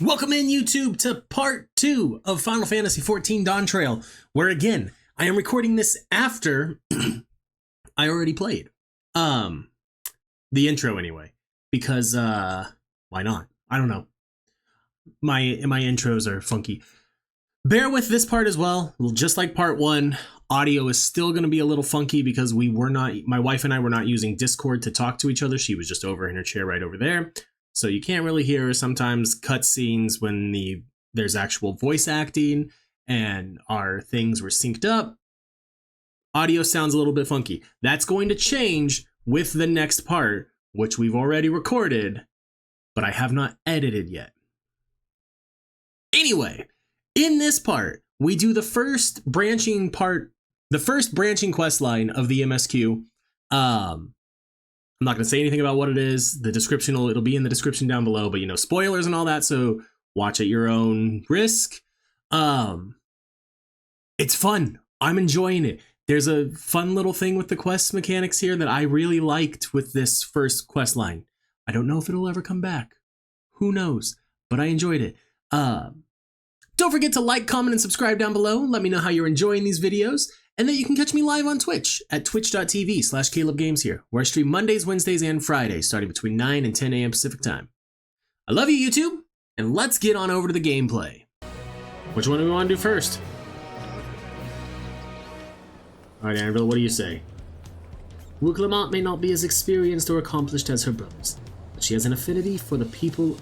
Welcome in, YouTube, to part 2 of Final Fantasy XIV Dawntrail, where again, I am recording this after I already played. The intro anyway, because why not? I don't know. My intros are funky. Bear with this part as well. Just like part 1, audio is still going to be a little funky because my wife and I were not using Discord to talk to each other. She was just over in her chair right over there. So you can't really hear sometimes cutscenes when there's actual voice acting and our things were synced up. Audio sounds a little bit funky. That's going to change with the next part, which we've already recorded, but I have not edited yet. Anyway, in this part, we do the first branching quest line of the MSQ. I'm not going to say anything about what it is. The description it'll be in the description down below, but spoilers and all that, so watch at your own risk. It's fun. I'm enjoying it. There's a fun little thing with the quest mechanics here that I really liked with this first quest line. I don't know if it'll ever come back. Who knows? But I enjoyed it. Don't forget to like, comment, and subscribe down below. Let me know how you're enjoying these videos. And that you can catch me live on Twitch at twitch.tv/CalebGames here, where I stream Mondays, Wednesdays, and Fridays, starting between 9 and 10 a.m. Pacific time. I love you, YouTube, and let's get on over to the gameplay. Which one do we want to do first? Alright, Arilith, what do you say? Wooklamont may not be as experienced or accomplished as her brothers, but she has an affinity for the people.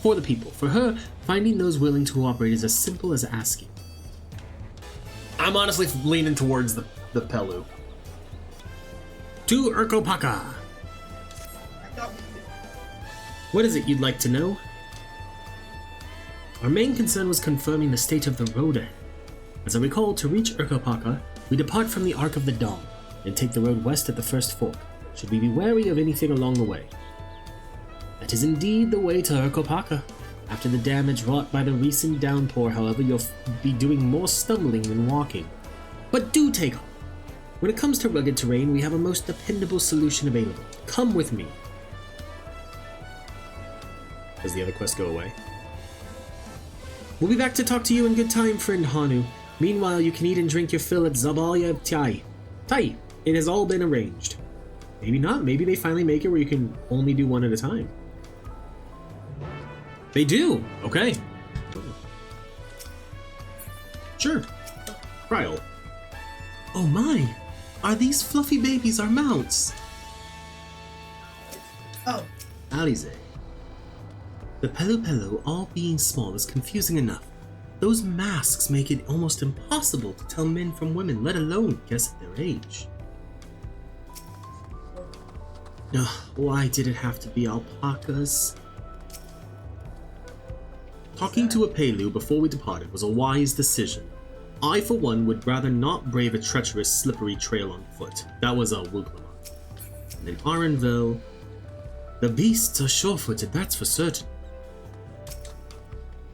For her, finding those willing to cooperate is as simple as asking. I'm honestly leaning towards the Pelu. To Urkopaka. What is it you'd like to know? Our main concern was confirming the state of the road ahead. As I recall, to reach Urkopaka, we depart from the Arc of the Dawn and take the road west at the first fork. Should we be wary of anything along the way? That is indeed the way to Urkopaka. After the damage wrought by the recent downpour, however, you'll be doing more stumbling than walking. But do take heart. When it comes to rugged terrain, we have a most dependable solution available. Come with me. Does the other quest go away? We'll be back to talk to you in good time, friend Hanu. Meanwhile, you can eat and drink your fill at Zabalya Tai. It has all been arranged. Maybe not. Maybe they finally make it where you can only do one at a time. They do! Okay. Sure. Cryle. Oh my! Are these fluffy babies our mounts? Oh. Alize. The PeluPelu all being small is confusing enough. Those masks make it almost impossible to tell men from women, let alone guess at their age. Why did it have to be alpacas? Talking to a Pelu before we departed was a wise decision. I, for one, would rather not brave a treacherous, slippery trail on foot. That was a Wooklamont. And in Arenville, the beasts are sure-footed, that's for certain.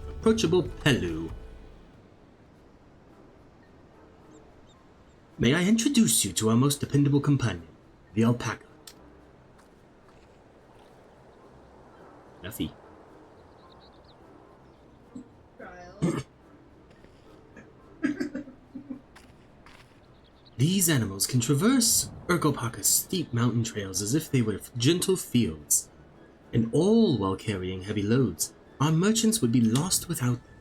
Approachable Pelu. May I introduce you to our most dependable companion, the alpaca. Nuffy. These animals can traverse Urkopaka's steep mountain trails as if they were gentle fields, and all while carrying heavy loads. Our merchants would be lost without them.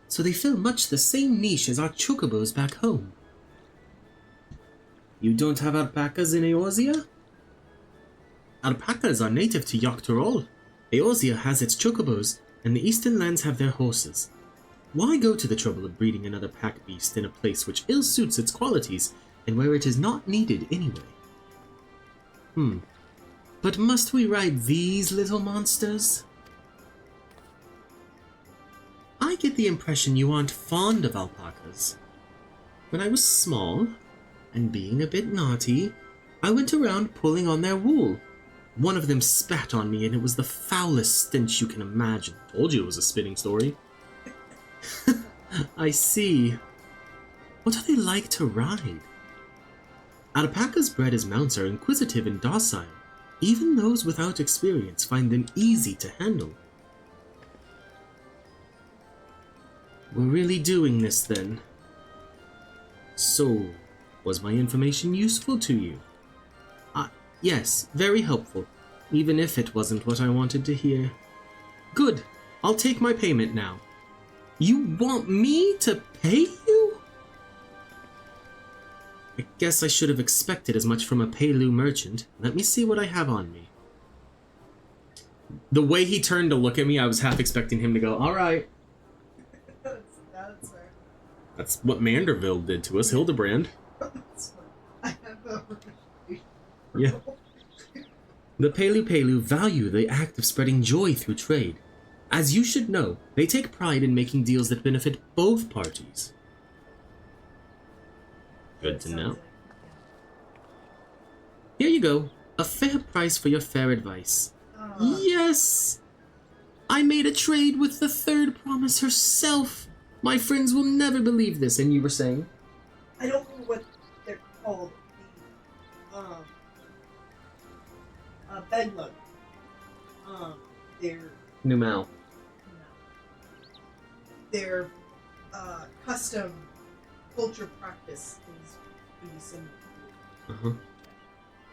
So they fill much the same niche as our chocobos back home. You don't have alpacas in Eorzea? Alpacas are native to Yogg-Toroil. Eorzea has its chocobos, and the eastern lands have their horses. Why go to the trouble of breeding another pack beast in a place which ill suits its qualities, and where it is not needed anyway? But must we ride these little monsters? I get the impression you aren't fond of alpacas. When I was small, and being a bit naughty, I went around pulling on their wool. One of them spat on me, and it was the foulest stench you can imagine. Told you it was a spitting story. I see. What are they like to ride? Alpacas bred as mounts are inquisitive and docile. Even those without experience find them easy to handle. we're really doing this then. So, was my information useful to you? Yes, very helpful, even if it wasn't what I wanted to hear. Good, I'll take my payment now. You want me to pay you? I guess I should have expected as much from a Pelu merchant. Let me see what I have on me. The way he turned to look at me, I was half expecting him to go, alright. That's what Manderville did to us, Hildebrand. I have a Yeah. The PeluPelu value the act of spreading joy through trade. As you should know, they take pride in making deals that benefit both parties. Good to know. Here you go. A fair price for your fair advice. Yes! I made a trade with the third promise herself. My friends will never believe this. And you were saying? I don't know what they're called. Bedlug. They're... Numau. No. Their custom culture practice is pretty similar. Uh-huh.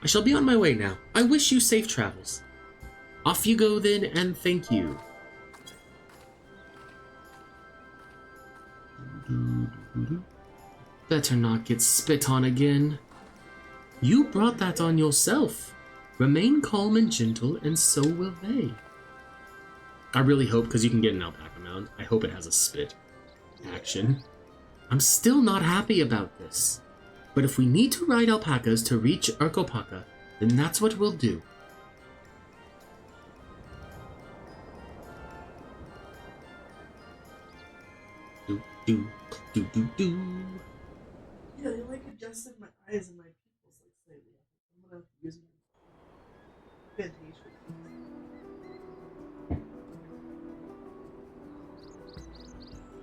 I shall be on my way now. I wish you safe travels. Off you go then, and thank you. Better not get spit on again. You brought that on yourself. Remain calm and gentle, and so will they. I really hope, because you can get an alpaca mount, I hope it has a spit action. I'm still not happy about this. But if we need to ride alpacas to reach Urkopaka, then that's what we'll do. Do, do, do, do, do. Yeah, they like adjusted my eyes and my pupils like slightly. I'm gonna use my fantasia.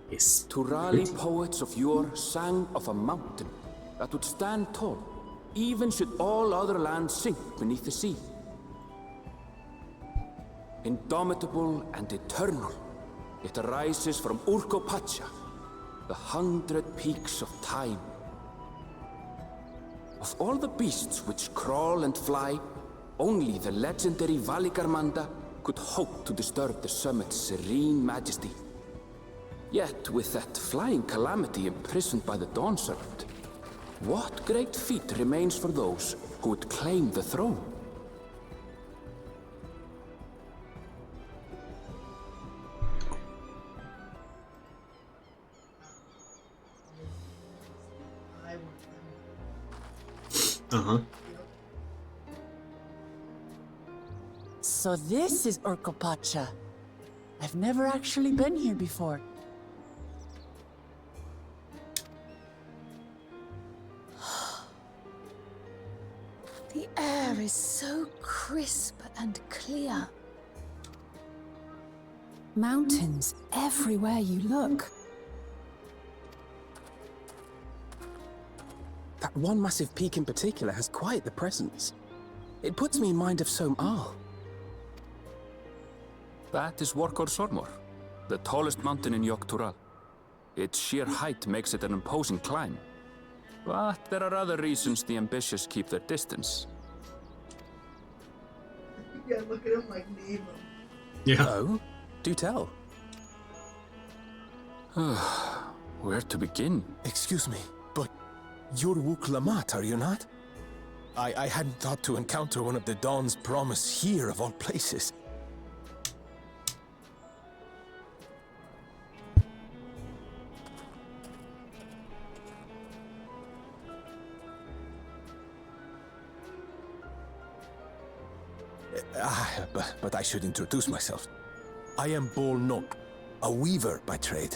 Yes. Turali poets of yore sang of a mountain that would stand tall, even should all other lands sink beneath the sea. Indomitable and eternal, it arises from Urkopacha, the 100 peaks of time. Of all the beasts which crawl and fly, only the legendary Valigarmanda could hope to disturb the summit's serene majesty. Yet, with that flying calamity imprisoned by the Dawn Serpent, what great feat remains for those who would claim the throne? Uh-huh. So this is Urkopacha. I've never actually been here before. The air is so crisp and clear. Mountains everywhere you look. That one massive peak in particular has quite the presence. It puts me in mind of Som-Al. That is Workor Sormor, the tallest mountain in Yogg-Tural. Its sheer height makes it an imposing climb. But there are other reasons the ambitious keep their distance. Yeah, look at him like name him. Yeah. Oh? Do tell. Where to begin? Excuse me, but you're Wook Lamat, are you not? I hadn't thought to encounter one of the Dawn's promise here, of all places. But I should introduce myself. I am Bol Nok, a weaver by trade.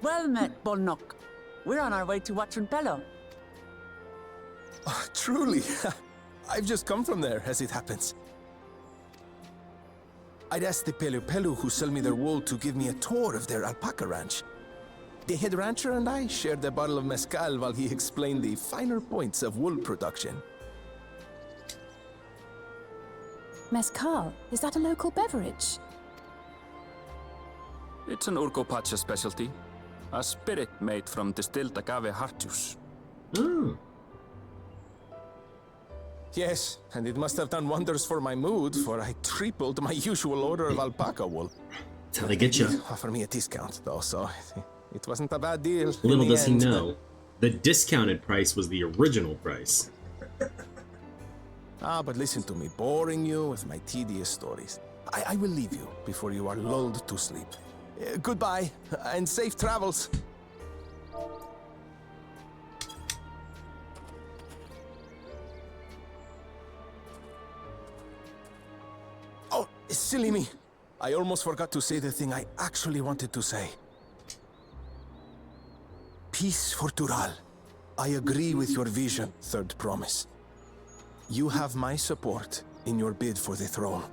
Well met, Bolnok. We're on our way to Watrunpelo. Oh, truly, I've just come from there, as it happens. I'd asked the PeluPelu who sell me their wool to give me a tour of their alpaca ranch. The head rancher and I shared a bottle of mezcal while he explained the finer points of wool production. Mezcal? Is that a local beverage? It's an Urkopacha specialty. A spirit made from distilled agave heart juice. Oh. Yes, and it must have done wonders for my mood, for I tripled my usual order of alpaca wool. That's how they get you. Offer me a discount, though, so it wasn't a bad deal. Little in the does he end. know, the discounted price was the original price. But listen to me, boring you with my tedious stories. I will leave you before you are lulled to sleep. Goodbye, and safe travels. Oh, silly me. I almost forgot to say the thing I actually wanted to say. Peace for Tural. I agree with your vision, Third Promise. You have my support in your bid for the throne.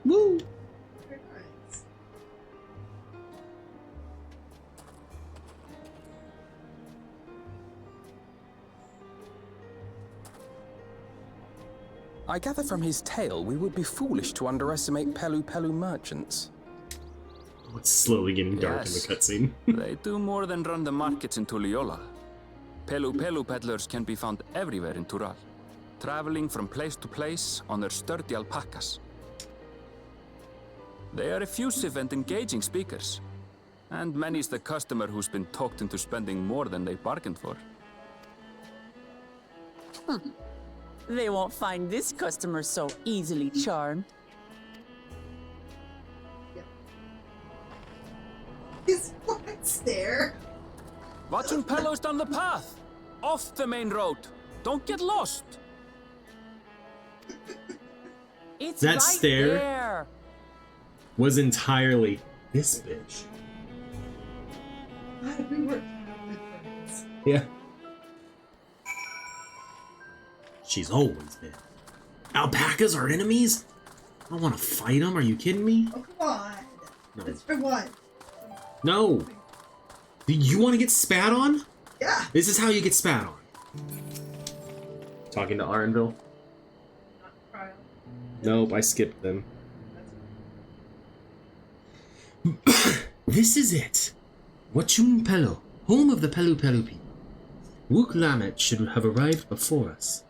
Woo! Very nice. I gather from his tale we would be foolish to underestimate PeluPelu merchants. Oh, it's slowly getting dark Yes. in the cutscene. They do more than run the markets in Tuliyola. PeluPelu peddlers can be found everywhere in Tural, traveling from place to place on their sturdy alpacas. They are effusive and engaging speakers, and many's the customer who's been talked into spending more than they bargained for. They won't find this customer so easily charmed. He's what's there? Watching Pelos down the path, off the main road. Don't get lost. It's That right stare. there. Was entirely this bitch. We were good friends. Yeah. She's always been. Alpacas are enemies? I want to fight them. Are you kidding me? Oh, come on. No. It's for what? No. Do you want to get spat on? Yeah. This is how you get spat on. Talking to Arenville? Not trial. Nope, I skipped them. This is it. Wachung Pelo, home of the PeluPelu people. Wook Lamet should have arrived before us.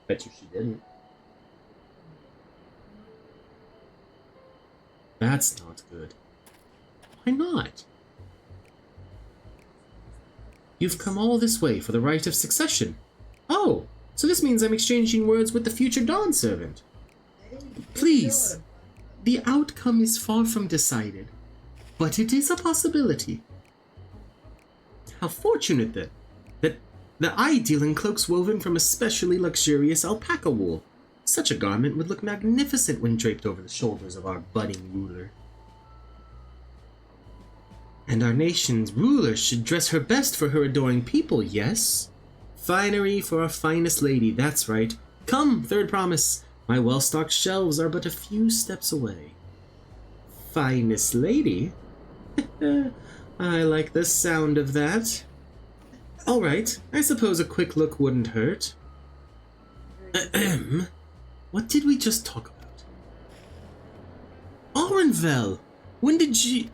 Bet you she didn't. That's not good. Why not? You've come all this way for the right of succession. Oh, so this means I'm exchanging words with the future Dawn servant. Please. The outcome is far from decided, but it is a possibility. How fortunate then, that I deal in cloaks woven from especially luxurious alpaca wool. Such a garment would look magnificent when draped over the shoulders of our budding ruler. And our nation's ruler should dress her best for her adoring people, yes? Finery for our finest lady, that's right. Come, Third Promise. My well-stocked shelves are but a few steps away. Finest lady? I like the sound of that. All right, I suppose a quick look wouldn't hurt. Ahem. What did we just talk about? Orenvel! When did she...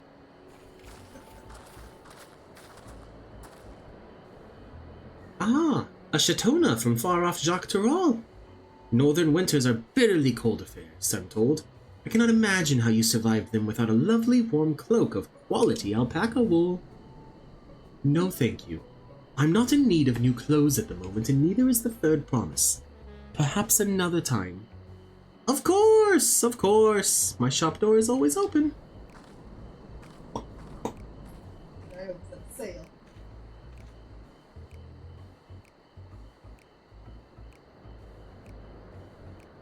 Ah, a Shatona from far-off Jacques Tural. Northern winters are bitterly cold affairs, I'm told. I cannot imagine how you survived them without a lovely warm cloak of quality alpaca wool. No, thank you. I'm not in need of new clothes at the moment, and neither is the Third Promise. Perhaps another time. Of course, of course. My shop door is always open. I was at sale.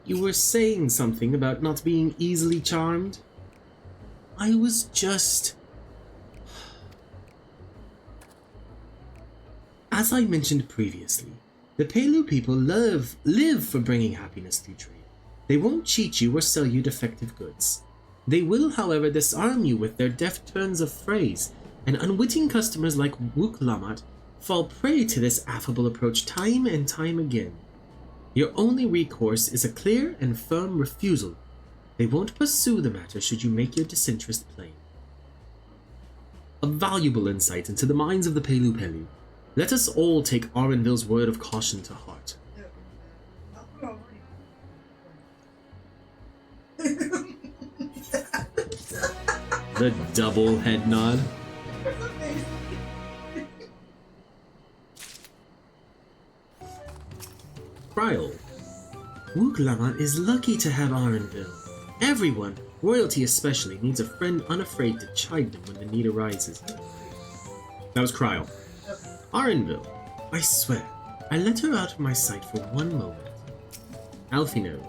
You were saying something about not being easily charmed? I was just... As I mentioned previously, the Pelu people live for bringing happiness through trade. They won't cheat you or sell you defective goods. They will, however, disarm you with their deft turns of phrase, and unwitting customers like Wook Lamat fall prey to this affable approach time and time again. Your only recourse is a clear and firm refusal, They won't pursue the matter should you make your disinterest plain. A valuable insight into the minds of the PeluPelu. Let us all take Arinville's word of caution to heart. The double head nod. Kryl. Wuklamat is lucky to have Arinville. Everyone, royalty especially, needs a friend unafraid to chide them when the need arises. That was Kryl. Arinville. I swear, I let her out of my sight for one moment. Alfino.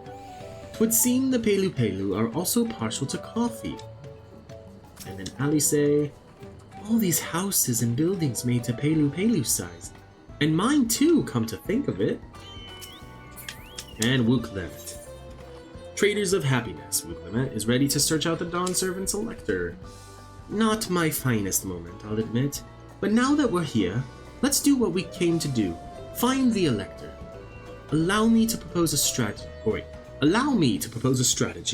'Twould seem the PeluPelu are also partial to coffee. And then Alice. All these houses and buildings made to PeluPelu size. And mine too, come to think of it. And Wuklemet. Traders of Happiness. Wuklemet is ready to search out the Dawn Servant's Elector. Not my finest moment, I'll admit. But now that we're here, let's do what we came to do. Find the Elector. Allow me to propose a strategy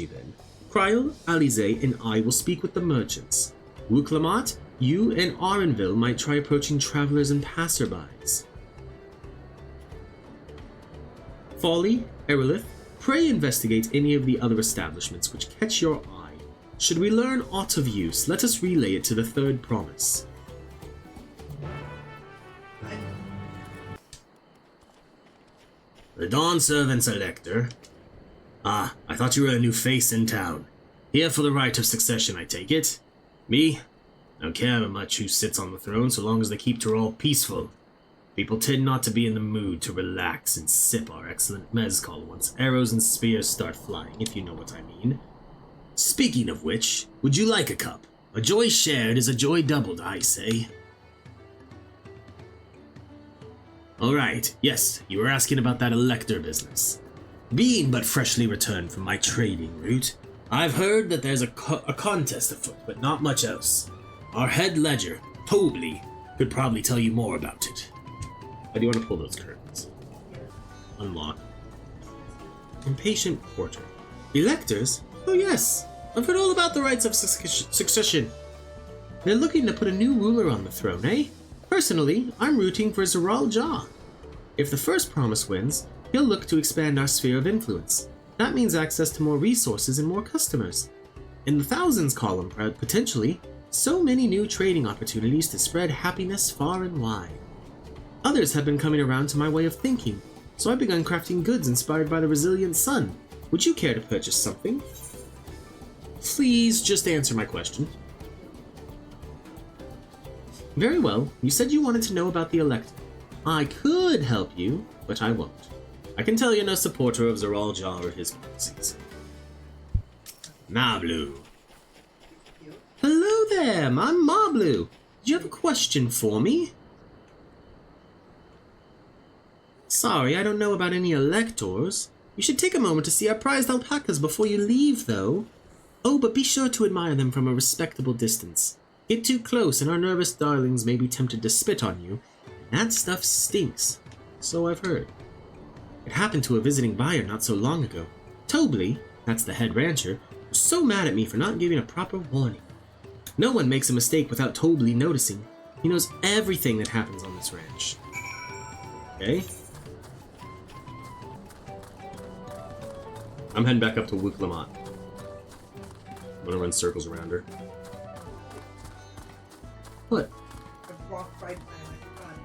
then. Kryl, Alize, and I will speak with the merchants. Wuklemat, you and Arinville might try approaching travelers and passerbys. Folly, Arilith, pray investigate any of the other establishments which catch your eye. Should we learn aught of use, let us relay it to the third promise. The Dawn Servant's Elector? Ah, I thought you were a new face in town. Here for the right of succession, I take it? Me? Don't care much who sits on the throne so long as they keep to all peaceful. People tend not to be in the mood to relax and sip our excellent mezcal once arrows and spears start flying, if you know what I mean. Speaking of which, would you like a cup? A joy shared is a joy doubled, I say. Alright, yes, you were asking about that Elector business. Being but freshly returned from my trading route, I've heard that there's a contest afoot, but not much else. Our head ledger, Tobli, could probably tell you more about it. I do want to pull those curtains. Unlock. Impatient Porter. Electors? Oh yes, I've heard all about the rights of succession. They're looking to put a new ruler on the throne, eh? Personally, I'm rooting for Zeral Jah. If the first promise wins, he'll look to expand our sphere of influence. That means access to more resources and more customers. In the thousands column, potentially, so many new trading opportunities to spread happiness far and wide. Others have been coming around to my way of thinking, so I've begun crafting goods inspired by the resilient sun. Would you care to purchase something? Please just answer my question. Very well, you said you wanted to know about the Elector. I could help you, but I won't. I can tell you're no supporter of Zeral Jah or his policies. Mablu. Hello there, I'm Mablu. Did you have a question for me? Sorry, I don't know about any electors. You should take a moment to see our prized alpacas before you leave, though. Oh, but be sure to admire them from a respectable distance. Get too close and our nervous darlings may be tempted to spit on you. And that stuff stinks. So I've heard. It happened to a visiting buyer not so long ago. Tobli, that's the head rancher, was so mad at me for not giving a proper warning. No one makes a mistake without Tobli noticing. He knows everything that happens on this ranch. Okay. I'm heading back up to Wuklemat. I'm gonna run circles around her. What? I walked right by my front.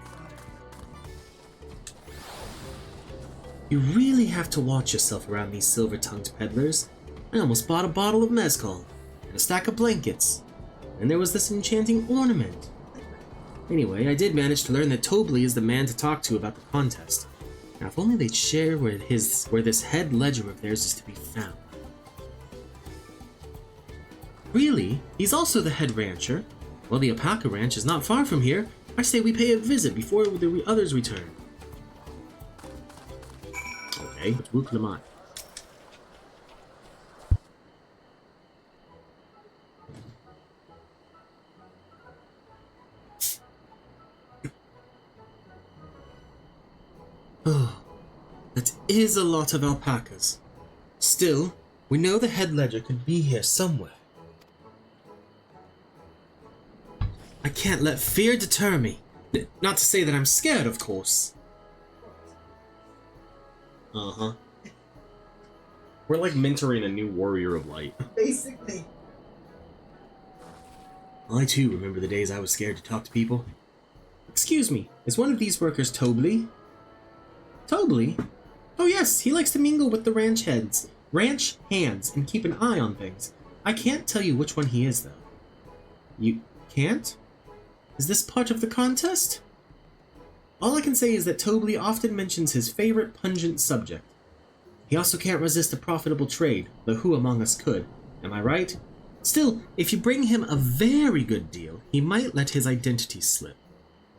You really have to watch yourself around these silver-tongued peddlers. I almost bought a bottle of mezcal, and a stack of blankets, and there was this enchanting ornament. Anyway, I did manage to learn that Tobli is the man to talk to about the contest. Now, if only they'd share where this head ledger of theirs is to be found. Really? He's also the head rancher? Well, the alpaca ranch is not far from here. I say we pay a visit before the others return. Okay, it's Wuklemat. Oh, that is a lot of alpacas. Still, We know the head ledger could be here somewhere. I can't let fear deter me. Not to say that I'm scared, of course. Uh-huh. We're like mentoring a new warrior of light. Basically. I too remember the days I was scared to talk to people. Excuse me, is one of these workers Tobley? Tobley? Oh yes, he likes to mingle with the ranch hands, and keep an eye on things. I can't tell you which one he is, though. You can't? Is this part of the contest? All I can say is that Tobley often mentions his favorite pungent subject. He also can't resist a profitable trade, though who among us could? Am I right? Still, if you bring him a very good deal, he might let his identity slip.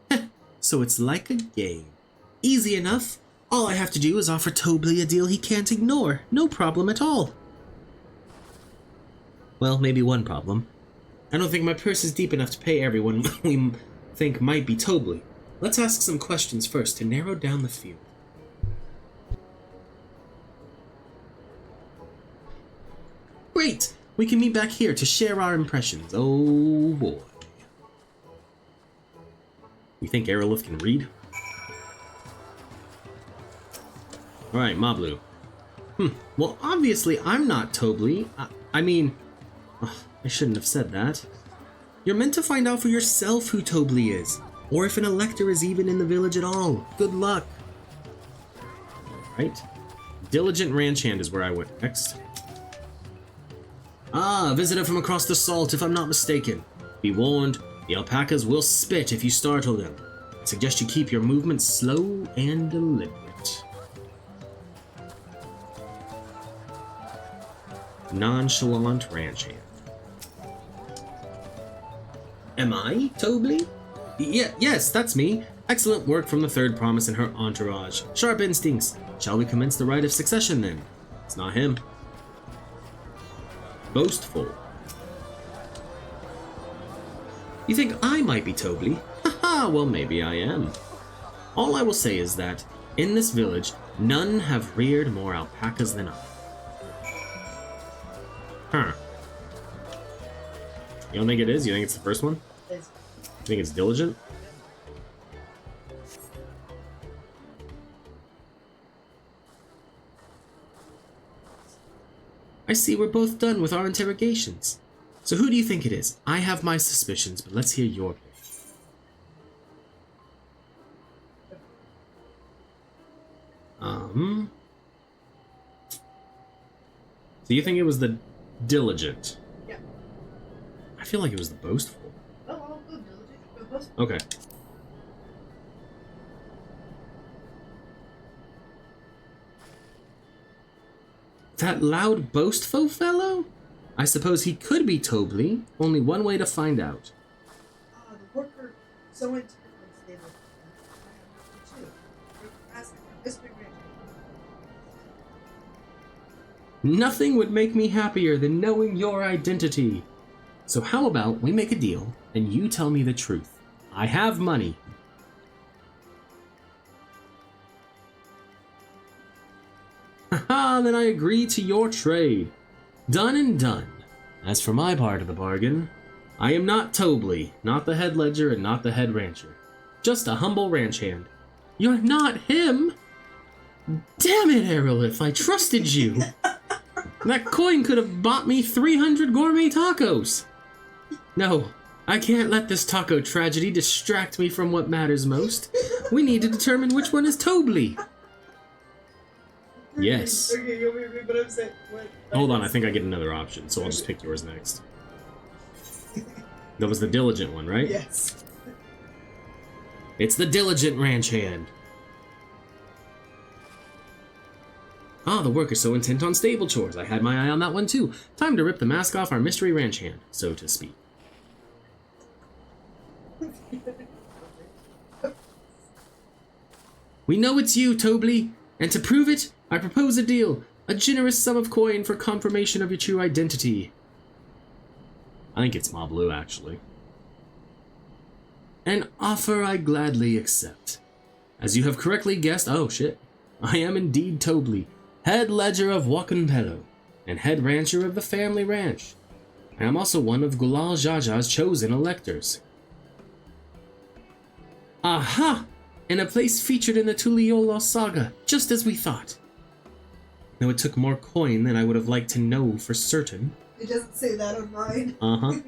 Heh, so it's like a game. Easy enough. All I have to do is offer Tobley a deal he can't ignore. No problem at all. Well, maybe one problem. I don't think my purse is deep enough to pay everyone we think might be Tobley. Let's ask some questions first to narrow down the field. Great! We can meet back here to share our impressions. Oh boy. You think Arilith can read? Alright, Mablu. Well, obviously I'm not Tobley. I mean... I shouldn't have said that. You're meant to find out for yourself who Tobley is, or if an elector is even in the village at all. Good luck. Right. Diligent ranch hand is where I went next. Ah, a visitor from across the salt, if I'm not mistaken. Be warned, the alpacas will spit if you startle them. I suggest you keep your movements slow and deliberate. Nonchalant ranch hand. Am I Tobley? Yes, that's me. Excellent work from the third promise and her entourage. Sharp instincts. Shall we commence the rite of succession then? It's not him. Boastful. You think I might be Tobley? Haha, well maybe I am. All I will say is that, in this village, none have reared more alpacas than I. Huh. You don't think it is? You think it's the first one? You think it's diligent? I see we're both done with our interrogations. So who do you think it is? I have my suspicions, but let's hear your pick. So you think it was the diligent? Yeah. I feel like it was the boastful. Oh, I'll go diligent. Go both. Okay. That loud boastful fellow? I suppose he could be Tobley. Only one way to find out. The worker so intently stated too. Asking this big ranch. Nothing would make me happier than knowing your identity. So how about we make a deal and you tell me the truth? I have money. Haha, then I agree to your trade. Done and done. As for my part of the bargain, I am not Tobley, not the head ledger and not the head rancher. Just a humble ranch hand. You're not him? Damn it, Arilith, I trusted you. That coin could have bought me 300 gourmet tacos. No, I can't let this taco tragedy distract me from what matters most. We need to determine which one is Tobley. Yes. Okay, you'll be but I'm saying what? Hold on, I think I get another option, so I'll just pick yours next. That was the diligent one, right? Yes. It's the diligent ranch hand. Ah, the worker's so intent on stable chores. I had my eye on that one too. Time to rip the mask off our mystery ranch hand, so to speak. We know it's you, Tobley, and to prove it, I propose a deal. A generous sum of coin for confirmation of your true identity. I think it's Mablu, actually. An offer I gladly accept. As you have correctly guessed, oh shit, I am indeed Tobley, head ledger of PeluPelu. and head rancher of the family ranch. I am also one of Gulal Jaja's chosen electors. Aha! And a place featured in the Tuliolo saga, just as we thought. Though it took more coin than I would have liked to know for certain. It doesn't say that on mine. Uh-huh. It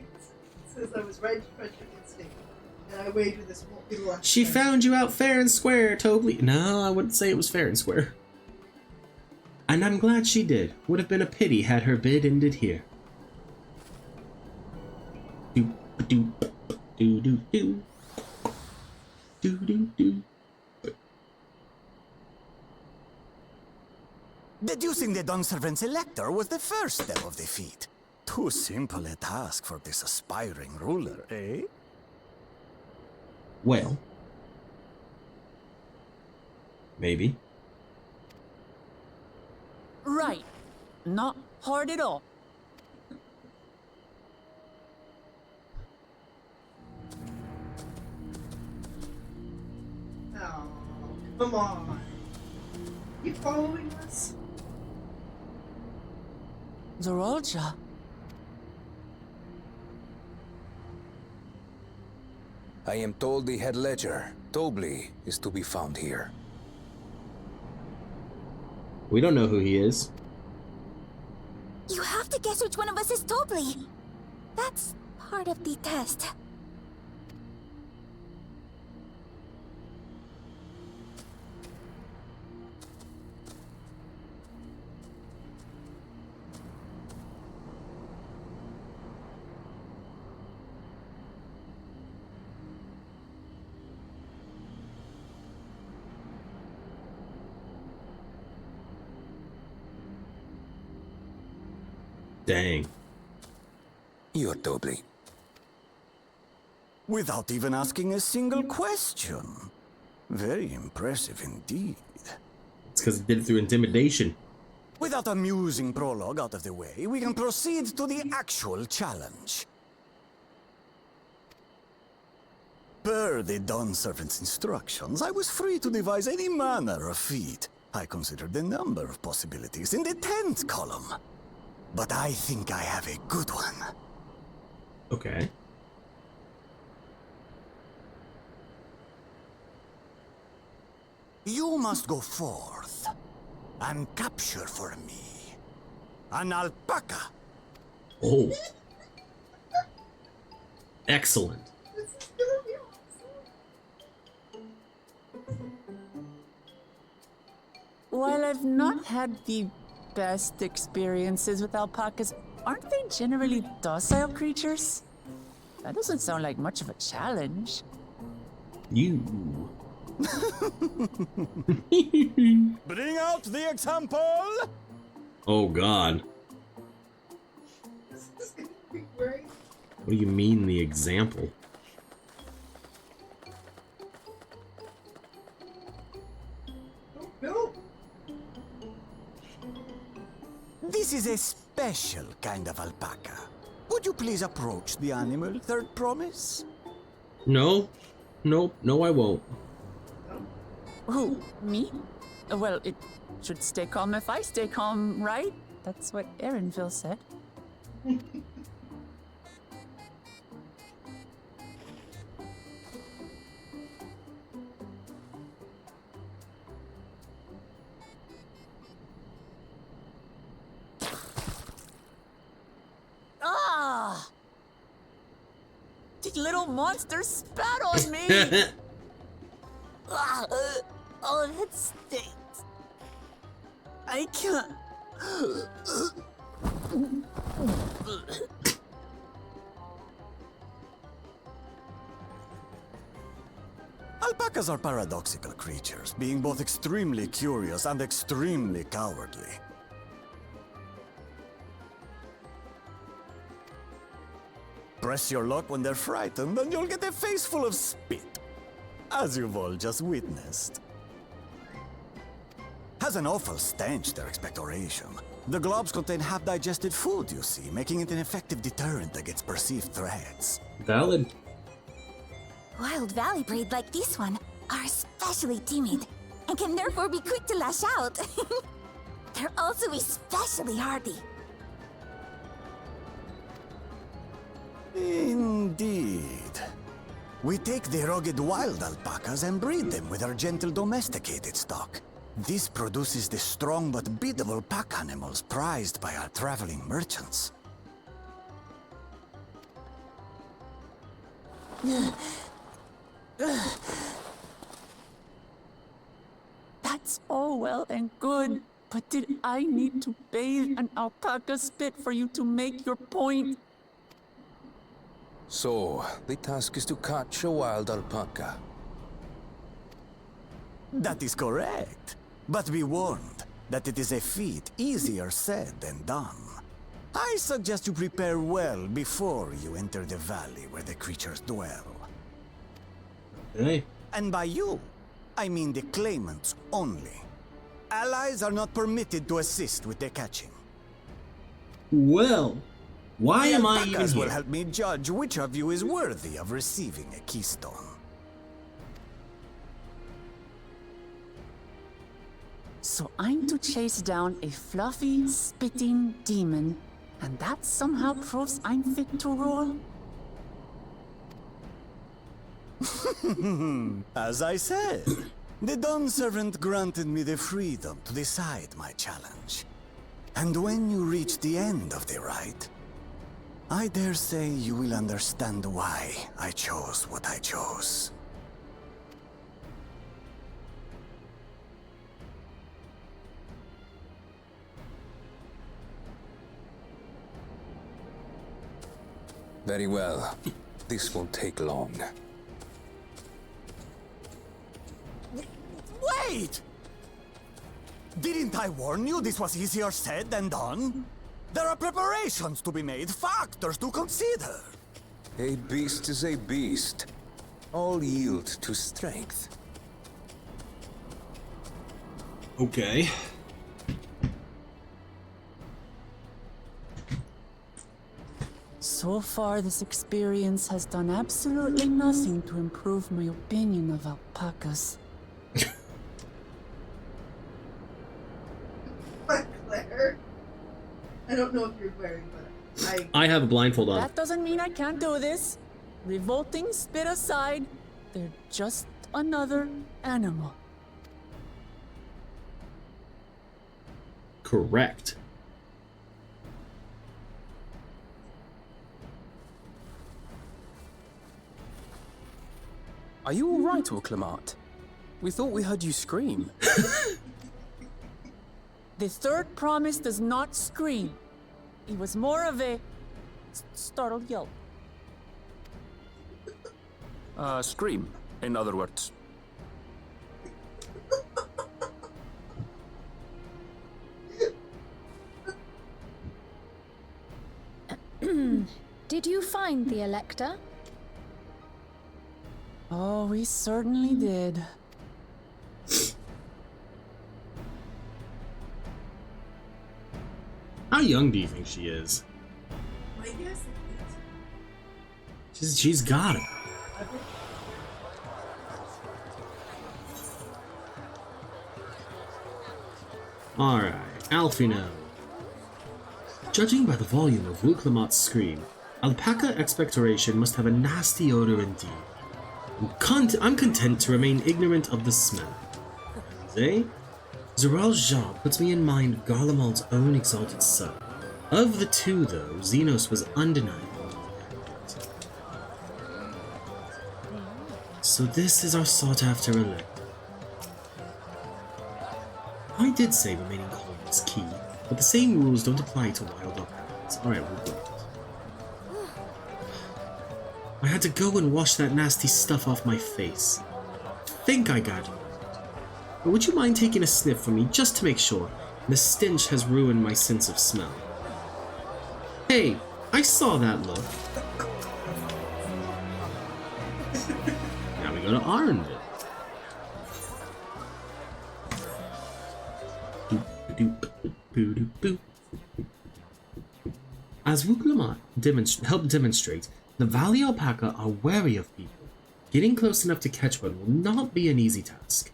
says I was right to trust your instinct, and I wager this won't be the last She time. found you out fair and square, Tobley. No, I wouldn't say it was fair and square. And I'm glad she did. Would have been a pity had her bid ended here. Do do do do do do do do. Deducing the Dunservant's elector was the first step of the feat. Too simple a task for this aspiring ruler, eh? Well, maybe. Right. Not hard at all. Oh, come on. You following us? Zorolja. I am told the head ledger, Tobley, is to be found here. We don't know who he is. You have to guess which one of us is Tobley. That's part of the test. Dang. You're Tobley. Without even asking a single question. Very impressive indeed. It's because he did it through intimidation. With that amusing prologue out of the way, we can proceed to the actual challenge. Per the Dawn Servant's instructions, I was free to devise any manner of feat. I considered the number of possibilities in the 10th column. But I think I have a good one. Okay. You must go forth and capture for me an alpaca. Oh. Excellent. This is gonna be awesome. While I've not had the best experiences with alpacas, aren't they generally docile creatures? That doesn't sound like much of a challenge. You. Bring out the example! Oh God. This is gonna be great. What do you mean the example? No. This is a special kind of alpaca. Would you please approach the animal, Third Promise? No. Nope. No, I won't. Who? Me? Well, it should stay calm if I stay calm, right? That's what Erinville said. Ah! The little monster spat on me! Oh, that stinks. I can't. Alpacas are paradoxical creatures, being both extremely curious and extremely cowardly. Press your luck when they're frightened, and you'll get a face full of spit, as you've all just witnessed. Has an awful stench, their expectoration. The globs contain half-digested food, you see, making it an effective deterrent against perceived threats. Valid. Wild valley breed like this one are especially timid and can therefore be quick to lash out. They're also especially hardy. Indeed. We take the rugged wild alpacas and breed them with our gentle domesticated stock. This produces the strong but biddable pack animals prized by our traveling merchants. That's all well and good, but did I need to bathe an alpaca spit for you to make your point? So, the task is to catch a wild alpaca. That is correct. But be warned that it is a feat easier said than done. I suggest you prepare well before you enter the valley where the creatures dwell. Hey. And by you, I mean the claimants only. Allies are not permitted to assist with their catching. Well, why am I even Alpacas will here? help me judge which of you is worthy of receiving a keystone. So I'm to chase down a fluffy, spitting demon, and that somehow proves I'm fit to roll? As I said, the Dawn Servant granted me the freedom to decide my challenge. And when you reach the end of the rite, I dare say you will understand why I chose what I chose. Very well. This won't take long. Wait! Didn't I warn you this was easier said than done? There are preparations to be made, factors to consider. A beast is a beast. All yield to strength. Okay. So far, this experience has done absolutely nothing to improve my opinion of alpacas. Claire. I don't know if you're wearing, but I have a blindfold on. That doesn't mean I can't do this. Revolting spit aside, they're just another animal. Correct. Are you all right, Orclamat? We thought we heard you scream. The third promise does not scream. It was more of a startled yelp. Scream, in other words. Did you find the Elector? Oh, we certainly did. How young do you think she is? my guess is She's got it. Alright, Alfino. Judging by the volume of Wuklamot's scream, alpaca expectoration must have a nasty odor indeed. I'm content to remain ignorant of the smell. Eh? Zoral's job puts me in mind of Garlemald's own exalted son. Of the two, though, Xenos was undeniable. So this is our sought-after elect. I did say remaining calm is key, but the same rules don't apply to wild alpacas. Alright, we'll do it. I had to go and wash that nasty stuff off my face. Think I got it. But would you mind taking a sniff from me just to make sure? The stench has ruined my sense of smell. Hey, I saw that look. Now we go to Arnville. As Wuklamot helped demonstrate, the Valley Alpaca are wary of people. Getting close enough to catch one will not be an easy task.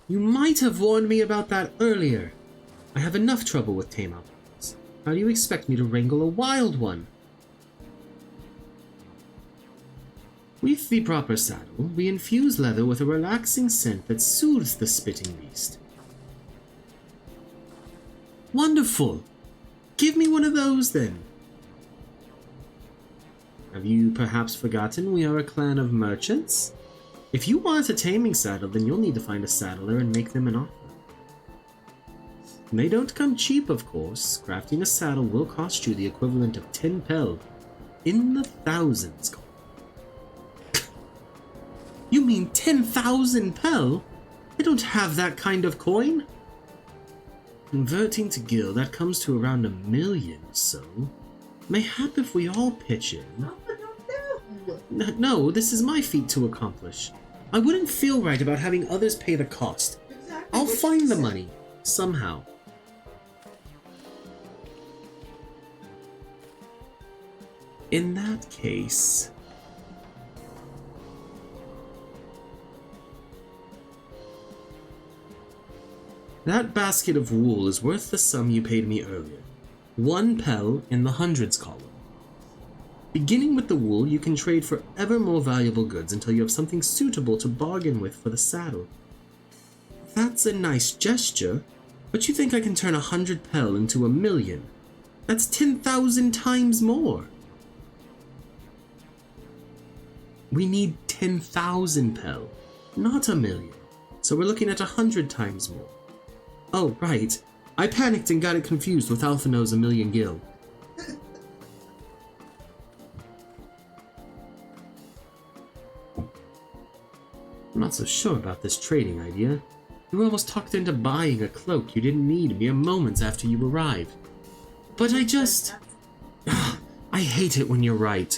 You might have warned me about that earlier. I have enough trouble with tame alpacas. How do you expect me to wrangle a wild one? With the proper saddle, we infuse leather with a relaxing scent that soothes the spitting beast. Wonderful! Give me one of those, then. Have you perhaps forgotten we are a clan of merchants? If you want a taming saddle, then you'll need to find a saddler and make them an offer. They don't come cheap, of course. Crafting a saddle will cost you the equivalent of 10 pel. In the thousands. You mean 10,000 pel? I don't have that kind of coin. Converting to gil, that comes to around 1 million or so. Mayhap if we all pitch in. No, this is my feat to accomplish. I wouldn't feel right about having others pay the cost. I'll find the money, somehow. In that case... that basket of wool is worth the sum you paid me earlier. 1 pel in the hundreds column. Beginning with the wool, you can trade for ever more valuable goods until you have something suitable to bargain with for the saddle. That's a nice gesture, but you think I can turn 100 pel into 1 million? That's 10,000 times more. We need 10,000 pel, not 1 million, so we're looking at 100 times more. Oh, right. I panicked and got it confused with Alphino's 1 million gil. I'm not so sure about this trading idea. You were almost talked into buying a cloak you didn't need mere moments after you arrived. But I just... I hate it when you're right.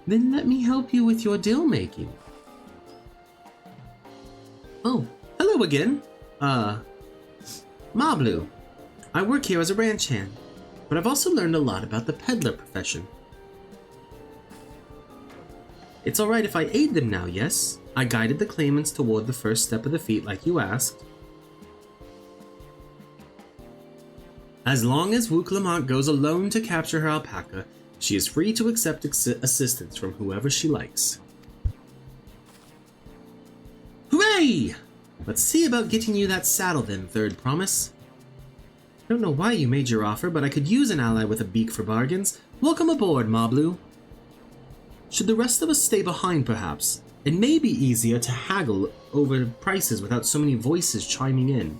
Then let me help you with your deal making. Oh, hello again. Mablu. I work here as a ranch hand, but I've also learned a lot about the peddler profession. It's alright if I aid them now, yes? I guided the claimants toward the first step of the feat like you asked. As long as Wuklamont goes alone to capture her alpaca, she is free to accept assistance from whoever she likes. Hooray! Let's see about getting you that saddle then, Third Promise. I don't know why you made your offer, but I could use an ally with a beak for bargains. Welcome aboard, Mablu. Should the rest of us stay behind, perhaps? It may be easier to haggle over prices without so many voices chiming in.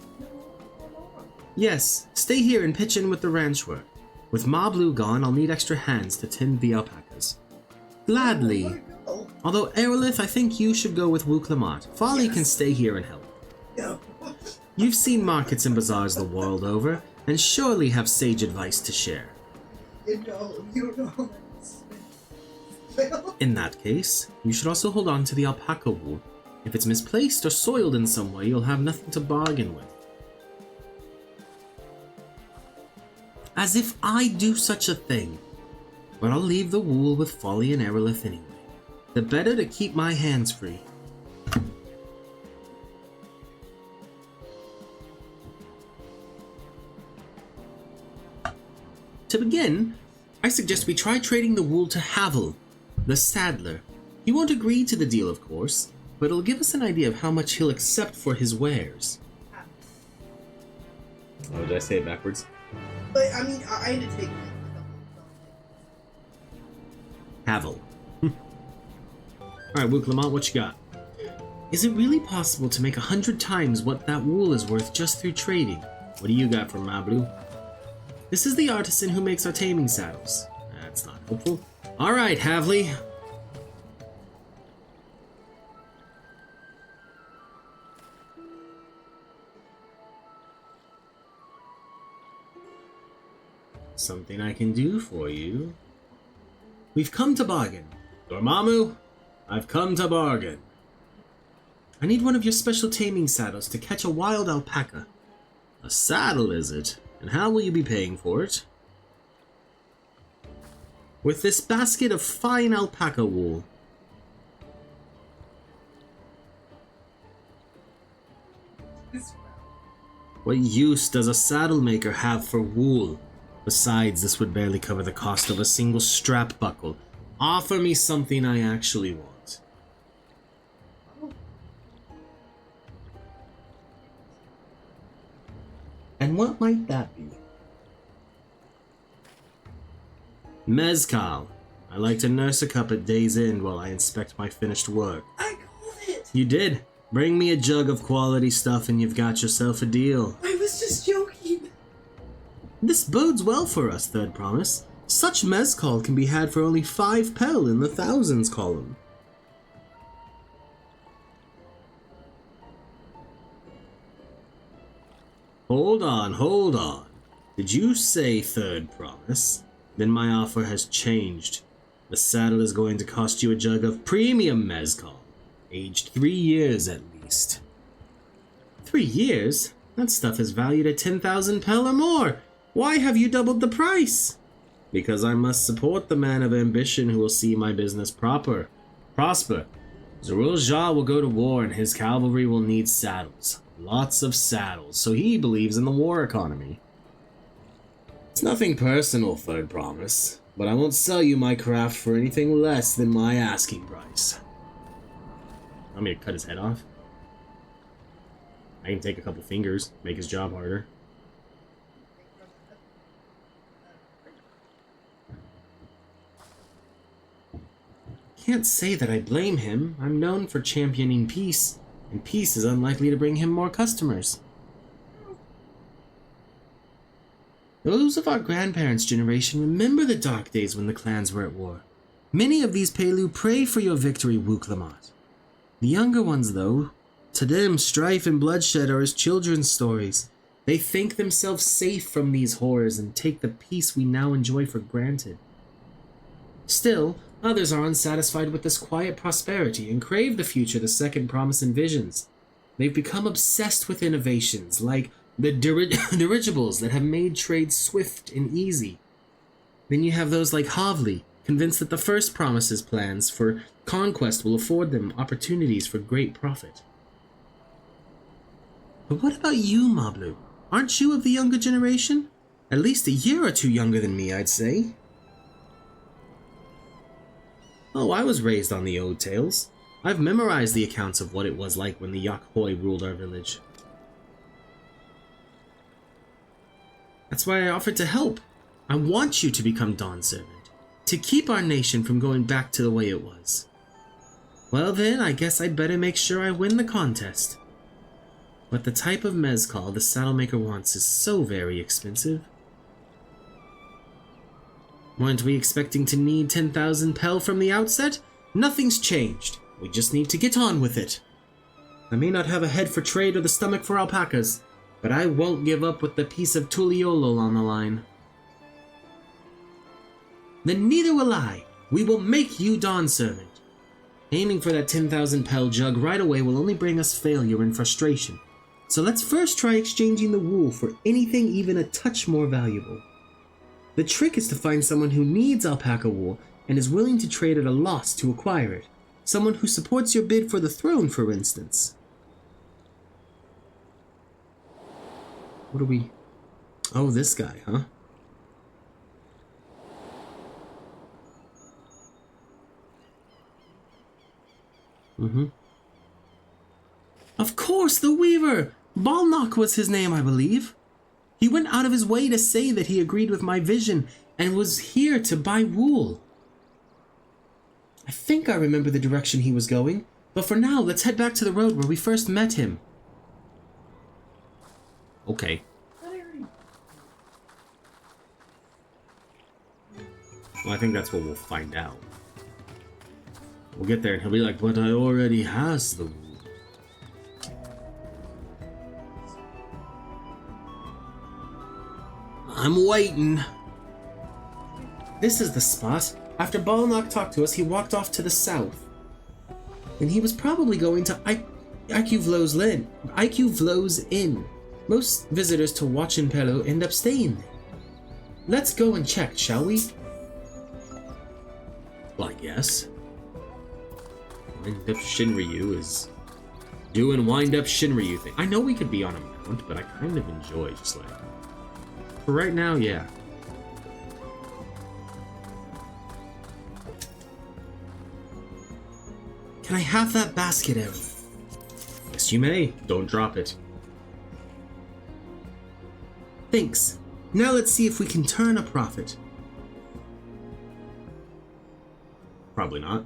Yes, stay here and pitch in with the ranch work. With Mablu gone, I'll need extra hands to tend the alpacas. Gladly. Although, Arilith, I think you should go with Wuklamont. Folly can stay here and help. You've seen markets and bazaars the world over, and surely have sage advice to share. You know. In that case, you should also hold on to the alpaca wool. If it's misplaced or soiled in some way, you'll have nothing to bargain with. As if I'd do such a thing. But I'll leave the wool with Folly and Arilith anyway. The better to keep my hands free. To begin, I suggest we try trading the wool to Havel, the saddler. He won't agree to the deal, of course, but it'll give us an idea of how much he'll accept for his wares. Oh, did I say it backwards? But, I mean, I had to take it. Havel. Alright, Wuklamont, what you got? Is it really possible to make 100 times what that wool is worth just through trading? What do you got from Mablu? This is the artisan who makes our taming saddles. That's not helpful. Alright, Havli. Something I can do for you. We've come to bargain. Dormammu, I've come to bargain. I need one of your special taming saddles to catch a wild alpaca. A saddle, is it? And how will you be paying for it? With this basket of fine alpaca wool. What use does a saddle maker have for wool? Besides, this would barely cover the cost of a single strap buckle. Offer me something I actually want. And what might that be? Mezcal. I like to nurse a cup at day's end while I inspect my finished work. I called it! You did. Bring me a jug of quality stuff and you've got yourself a deal. I was just joking. This bodes well for us, Third Promise. Such mezcal can be had for only 5 pel in the thousands column. Hold on, hold on. Did you say Third Promise? Then my offer has changed. The saddle is going to cost you a jug of premium mezcal, aged 3 years at least. 3 years? That stuff is valued at 10,000 pel or more. Why have you doubled the price? Because I must support the man of ambition who will see my business prosper. Zerul Jah will go to war and his cavalry will need saddles. Lots of saddles, so he believes in the war economy. It's nothing personal, Third Promise, but I won't sell you my craft for anything less than my asking price. Want me to cut his head off? I can take a couple fingers, make his job harder. Can't say that I blame him. I'm known for championing peace, and peace is unlikely to bring him more customers. Those of our grandparents' generation remember the dark days when the clans were at war. Many of these Pelu pray for your victory, Wuklamat. The younger ones, though, to them strife and bloodshed are as children's stories. They think themselves safe from these horrors and take the peace we now enjoy for granted. Still, others are unsatisfied with this quiet prosperity and crave the future the Second Promise envisions. They've become obsessed with innovations like the dirigibles that have made trade swift and easy. Then you have those like Havli, convinced that the First Promise's plans for conquest will afford them opportunities for great profit. But what about you, Mablu? Aren't you of the younger generation? At least a year or two younger than me, I'd say. Oh, I was raised on the old tales. I've memorized the accounts of what it was like when the Yakhoi ruled our village. That's why I offered to help. I want you to become Dawn Servant, to keep our nation from going back to the way it was. Well then, I guess I'd better make sure I win the contest. But the type of mezcal the saddlemaker wants is so very expensive. Weren't we expecting to need 10,000 pel from the outset? Nothing's changed. We just need to get on with it. I may not have a head for trade or the stomach for alpacas, but I won't give up with the piece of Tuliolo on the line. Then neither will I. We will make you Dawn Servant. Aiming for that 10,000 pel jug right away will only bring us failure and frustration. So let's first try exchanging the wool for anything even a touch more valuable. The trick is to find someone who needs alpaca wool and is willing to trade at a loss to acquire it. Someone who supports your bid for the throne, for instance. What are we... Oh, this guy, huh? Of course, the Weaver! Balnock was his name, I believe. He went out of his way to say that he agreed with my vision and was here to buy wool. I think I remember the direction he was going, but for now, let's head back to the road where we first met him. Okay. Well, I think that's what we'll find out. We'll get there and he'll be like, but I already has the wool. I'm waiting. This is the spot. After Balnock talked to us, he walked off to the south. And he was probably going to Ikuvlo's Inn. Most visitors to Wachinpelu end up staying there. Let's go and check, shall we? Well, I guess. Wind-up Shinryu is doing wind-up Shinryu thing. I know we could be on a mount, but I kind of enjoy just like... For right now, yeah. Can I have that basket, Arilith? Yes, you may. Don't drop it. Thanks. Now let's see if we can turn a profit. Probably not.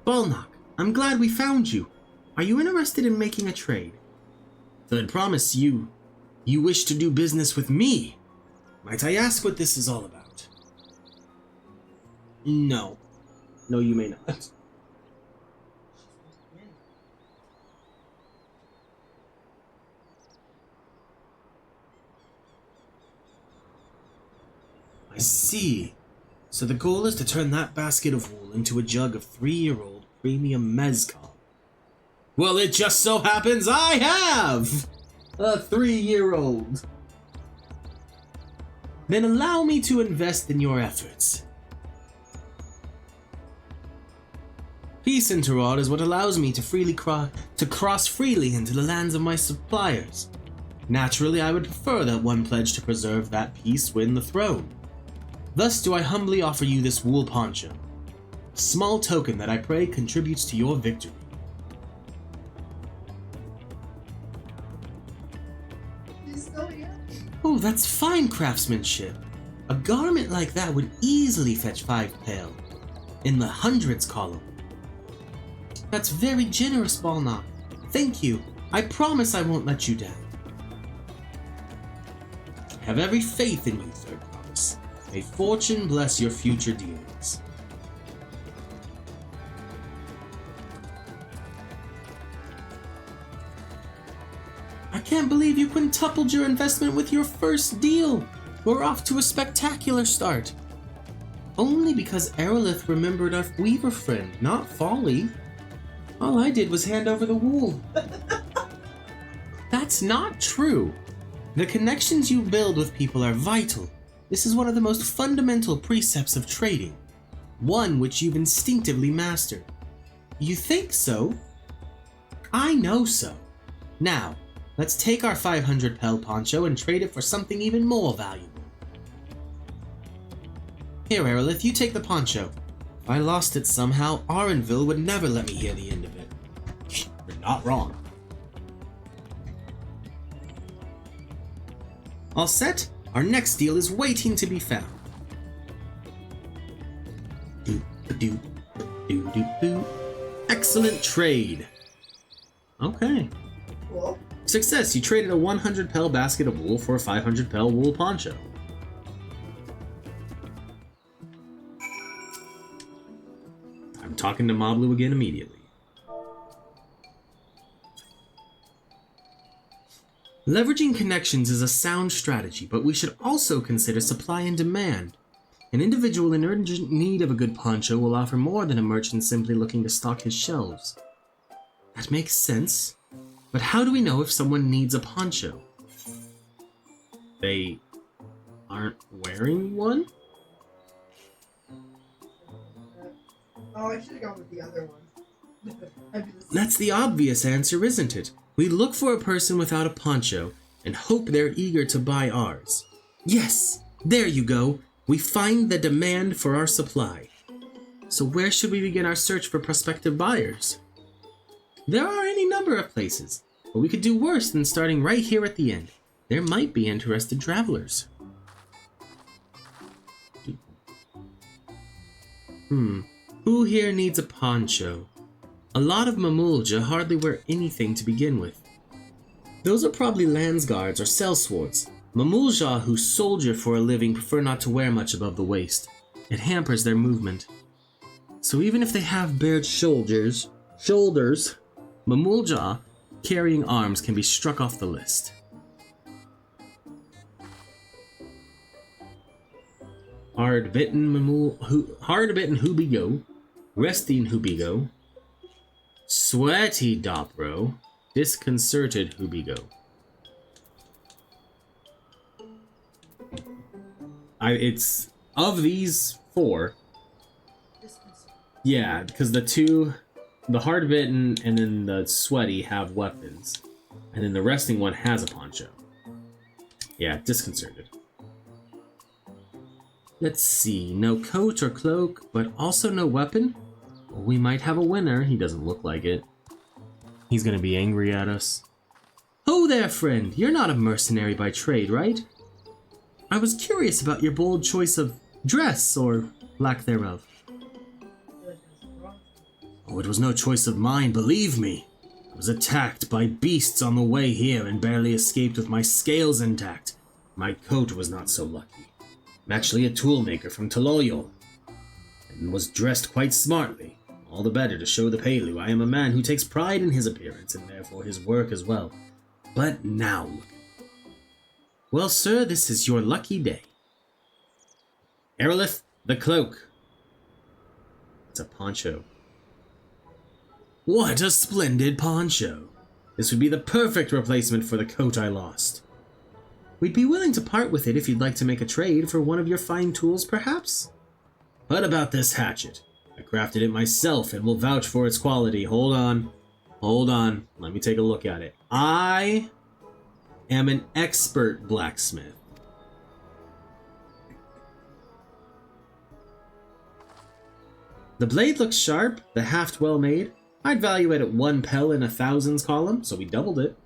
Balnock, I'm glad we found you. Are you interested in making a trade? Then promise you wish to do business with me. Might I ask what this is all about? No. No, you may not. I see. So the goal is to turn that basket of wool into a jug of 3-year-old premium mezcal. Well, it just so happens I have a 3-year-old. Then allow me to invest in your efforts. Peace interrod is what allows me to cross freely into the lands of my suppliers. Naturally, I would prefer that one pledge to preserve that peace win the throne. Thus do I humbly offer you this wool poncho, a small token that I pray contributes to your victory. He's still here? Oh, that's fine craftsmanship. A garment like that would easily fetch 5 pel, in the hundreds column. That's very generous, Balnock. Thank you. I promise I won't let you down. I have every faith in you, Third Promise. May fortune bless your future dealings. I can't believe you quintupled your investment with your first deal. We're off to a spectacular start. Only because Arilith remembered our weaver friend, not Folly. All I did was hand over the wool. That's not true. The connections you build with people are vital. This is one of the most fundamental precepts of trading. One which you've instinctively mastered. You think so? I know so. Now, let's take our 500 pel poncho and trade it for something even more valuable. Here, Arilith, you take the poncho. If I lost it somehow, Arenville would never let me hear the end of it. You're not wrong. All set? Our next deal is waiting to be found. Excellent trade. Okay. Cool. Success, you traded a 100 pel basket of wool for a 500 pel wool poncho. I'm talking to Moblu again immediately. Leveraging connections is a sound strategy, but we should also consider supply and demand. An individual in urgent need of a good poncho will offer more than a merchant simply looking to stock his shelves. That makes sense, but how do we know if someone needs a poncho? They aren't wearing one? Oh, I should have gone with the other one. That's the obvious answer, isn't it? We look for a person without a poncho and hope they're eager to buy ours. Yes, there you go. We find the demand for our supply. So where should we begin our search for prospective buyers? There are any number of places, but we could do worse than starting right here at the end. There might be interested travelers. Who here needs a poncho? A lot of Mamulja hardly wear anything to begin with. Those are probably landsguards or sellswords. Mamulja who soldier for a living prefer not to wear much above the waist. It hampers their movement. So even if they have bared shoulders, Mamulja carrying arms can be struck off the list. Hard-bitten Hubigo, resting Hubigo, sweaty Dopro, disconcerted Hubigo. It's of these 4. Yeah, because the hard-bitten and then the sweaty have weapons, and then the resting one has a poncho. Yeah, disconcerted. Let's see, no coat or cloak, but also no weapon? We might have a winner. He doesn't look like it. He's gonna be angry at us. Oh there, friend. You're not a mercenary by trade, right? I was curious about your bold choice of dress, or lack thereof. Oh, it was no choice of mine, believe me. I was attacked by beasts on the way here and barely escaped with my scales intact. My coat was not so lucky. I'm actually a toolmaker from Taloyol, and was dressed quite smartly. All the better to show the Pelu I am a man who takes pride in his appearance and therefore his work as well. But now, well, sir, this is your lucky day. Arilith, the cloak. It's a poncho. What a splendid poncho! This would be the perfect replacement for the coat I lost. We'd be willing to part with it if you'd like to make a trade for one of your fine tools, perhaps? What about this hatchet? I crafted it myself and will vouch for its quality. Hold on. Let me take a look at it. I am an expert blacksmith. The blade looks sharp, the haft well made. I'd value it at 1 pel in a thousands column, so we doubled it.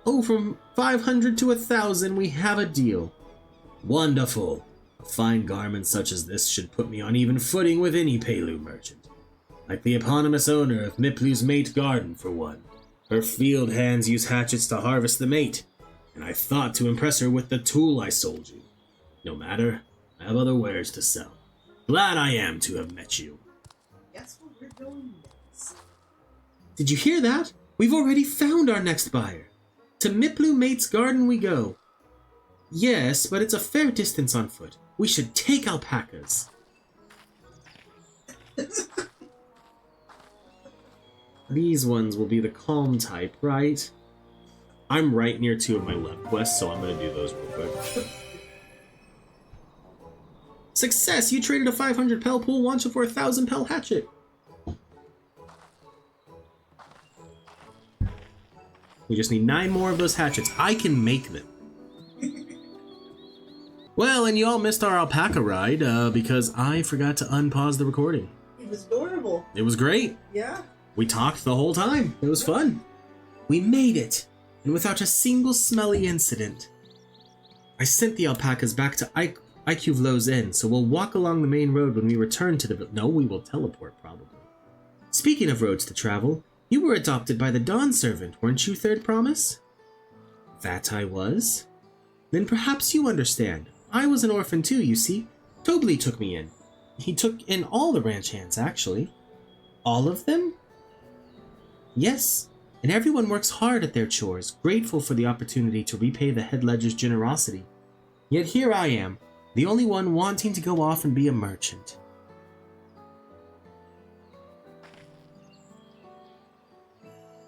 Oh, from 500 to 1,000, we have a deal. Wonderful. A fine garment such as this should put me on even footing with any Pelu merchant. Like the eponymous owner of Miplu's mate garden, for one. Her field hands use hatchets to harvest the mate, and I thought to impress her with the tool I sold you. No matter, I have other wares to sell. Glad I am to have met you. Guess what we're going next? Did you hear that? We've already found our next buyer. To Miplu Mate's garden we go. Yes, but it's a fair distance on foot. We should take alpacas. These ones will be the calm type, right? I'm right near 2 of my left quests, so I'm gonna do those real quick. Success! You traded a 500 pel pool wancha for a 1,000 pel hatchet. We just need 9 more of those hatchets. I can make them. Well, and you all missed our alpaca ride because I forgot to unpause the recording. It was adorable. It was great. Yeah. We talked the whole time. It was fun. We made it, and without a single smelly incident. I sent the alpacas back to Ikuvlo's Inn, so we'll walk along the main road when we return to the... No, we will teleport, probably. Speaking of roads to travel, you were adopted by the Dawn Servant, weren't you, Third Promise? That I was. Then perhaps you understand. I was an orphan too, you see. Tobli took me in. He took in all the ranch hands, actually. All of them? Yes, and everyone works hard at their chores, grateful for the opportunity to repay the head ledger's generosity. Yet here I am, the only one wanting to go off and be a merchant.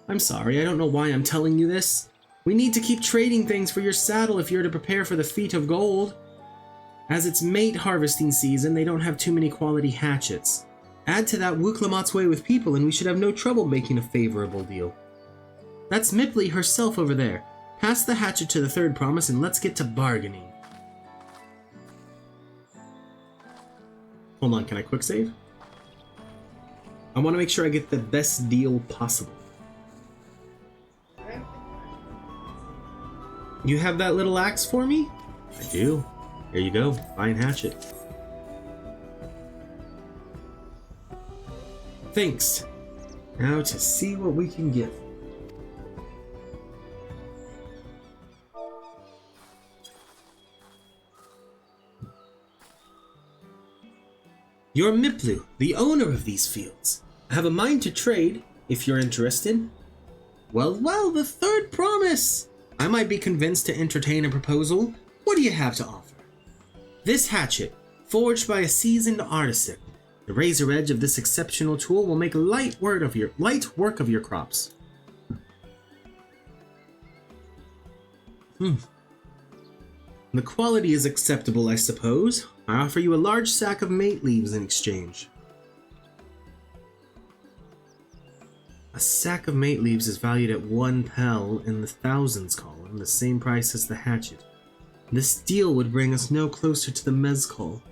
I'm sorry, I don't know why I'm telling you this. We need to keep trading things for your saddle if you're to prepare for the feat of gold. As it's mate harvesting season, they don't have too many quality hatchets. Add to that Wuklamat's way with people and we should have no trouble making a favorable deal. That's Mipli herself over there. Pass the hatchet to the Third Promise and let's get to bargaining. Hold on, can I quick save? I want to make sure I get the best deal possible. You have that little axe for me? I do. There you go. Fine hatchet. Thanks. Now to see what we can get. You're Miplu, the owner of these fields. I have a mind to trade, if you're interested. Well, the Third Promise! I might be convinced to entertain a proposal. What do you have to offer? This hatchet, forged by a seasoned artisan. The razor edge of this exceptional tool will make light work of your crops. The quality is acceptable, I suppose. I offer you a large sack of mate leaves in exchange. A sack of mate leaves is valued at 1 pel in the thousands column, the same price as the hatchet. This deal would bring us no closer to the mezcal.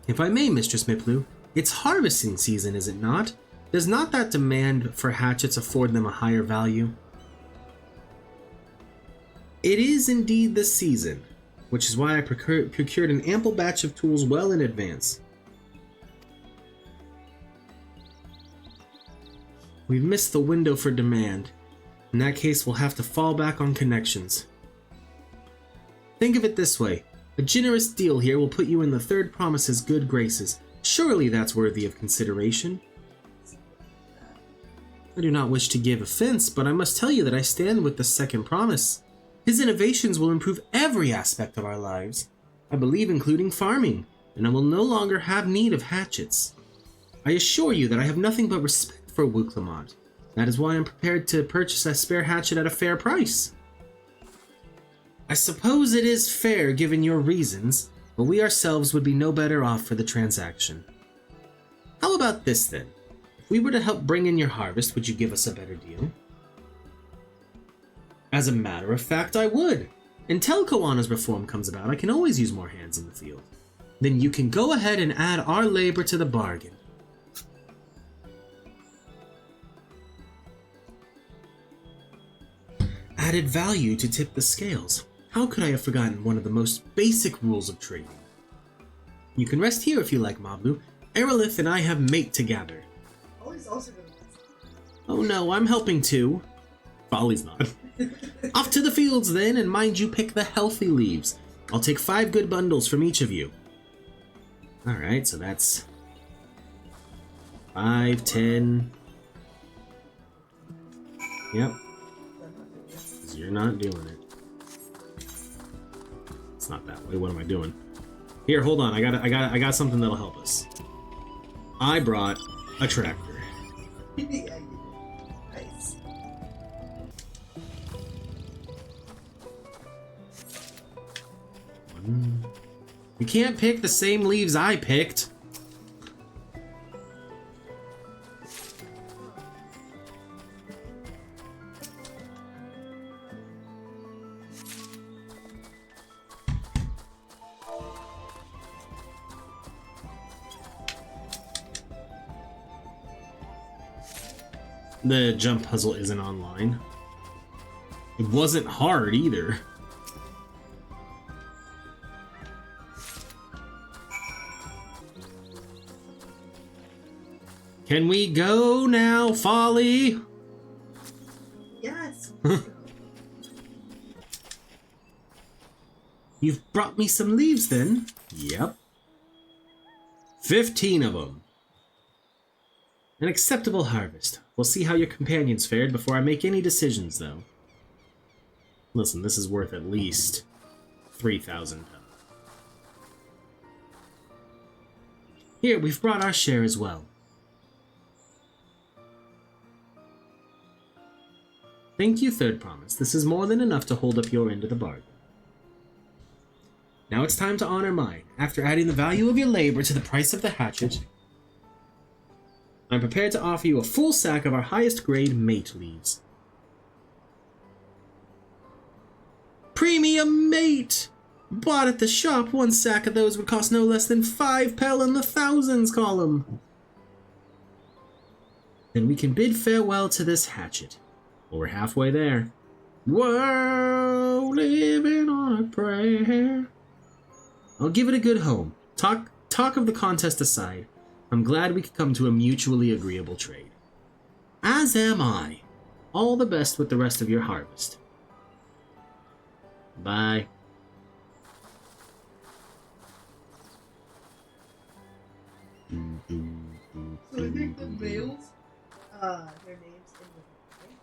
If I may, Mistress Miplu, it's harvesting season, is it not? Does not that demand for hatchets afford them a higher value? It is indeed the season, which is why I procured an ample batch of tools well in advance. We've missed the window for demand. In that case, we'll have to fall back on connections. Think of it this way. A generous deal here will put you in the third promise's good graces. Surely that's worthy of consideration. I do not wish to give offense, but I must tell you that I stand with the second promise. His innovations will improve every aspect of our lives. I believe including farming, and I will no longer have need of hatchets. I assure you that I have nothing but respect for Wuklamont. That is why I'm prepared to purchase a spare hatchet at a fair price. I suppose it is fair given your reasons, but we ourselves would be no better off for the transaction. How about this then? If we were to help bring in your harvest, would you give us a better deal? As a matter of fact, I would. Until Koana's reform comes about, I can always use more hands in the field. Then you can go ahead and add our labor to the bargain. Added value to tip the scales. How could I have forgotten one of the most basic rules of trading? You can rest here if you like, Mablu. Arilith and I have mate to gather. Folly's also gonna listen. Oh no, I'm helping too. Folly's not. Off to the fields then, and mind you pick the healthy leaves. I'll take 5 good bundles from each of you. Alright, so that's 5, 10. Yep. Because you're not doing it. It's not that way. What am I doing? Here, hold on. I got something that'll help us. I brought a tractor. Yeah, you did. Nice. You can't pick the same leaves I picked. The jump puzzle isn't online. It wasn't hard either. Can we go now, Folly? Yes. You've brought me some leaves then? Yep. 15 of them. An acceptable harvest. We'll see how your companions fared before I make any decisions, though. Listen, this is worth at least 3,000. Here, we've brought our share as well. Thank you, Third Promise. This is more than enough to hold up your end of the bargain. Now it's time to honor mine. After adding the value of your labor to the price of the hatchet, I'm prepared to offer you a full sack of our highest grade mate leaves. Premium mate! Bought at the shop, 1 sack of those would cost no less than 5 pel in the thousands column. Then we can bid farewell to this hatchet. Well, we're halfway there. Whoa, living on a prayer. I'll give it a good home. Talk of the contest aside, I'm glad we could come to a mutually agreeable trade. As am I. All the best with the rest of your harvest. Bye. So I think the males, their names in the right?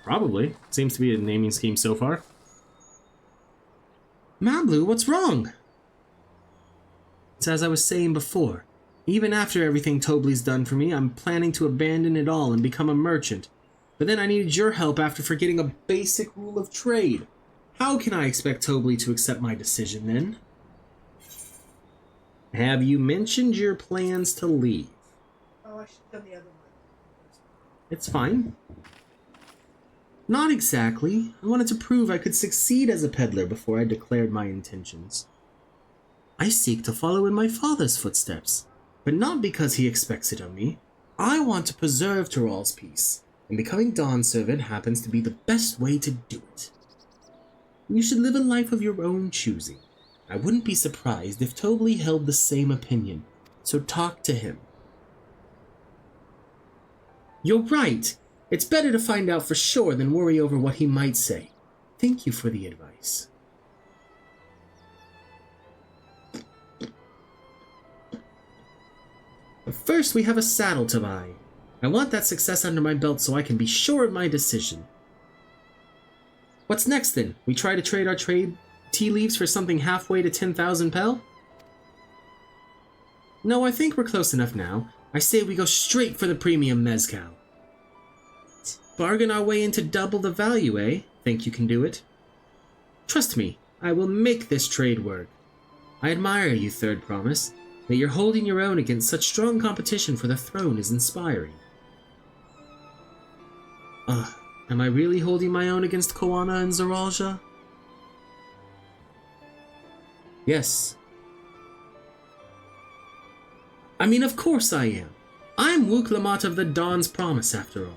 Probably. Seems to be a naming scheme so far. Mablu, what's wrong? It's as I was saying before. Even after everything Tobley's done for me, I'm planning to abandon it all and become a merchant. But then I needed your help after forgetting a basic rule of trade. How can I expect Tobley to accept my decision then? Have you mentioned your plans to leave? Oh, I should have done the other one. It's fine. Not exactly. I wanted to prove I could succeed as a peddler before I declared my intentions. I seek to follow in my father's footsteps, but not because he expects it of me. I want to preserve Tyrall's peace, and becoming Dawn Servant happens to be the best way to do it. You should live a life of your own choosing. I wouldn't be surprised if Tobley held the same opinion, so talk to him. You're right. It's better to find out for sure than worry over what he might say. Thank you for the advice. But first, we have a saddle to buy. I want that success under my belt so I can be sure of my decision. What's next then? We try to trade our tea leaves for something halfway to 10,000 pel? No, I think we're close enough now. I say we go straight for the premium mezcal. Bargain our way into double the value, eh? Think you can do it? Trust me, I will make this trade work. I admire you, Third Promise. That you're holding your own against such strong competition for the throne is inspiring. Am I really holding my own against Koana and Zaralja? Yes. I mean, of course I am. I'm Wuklamat of the Dawn's Promise, after all.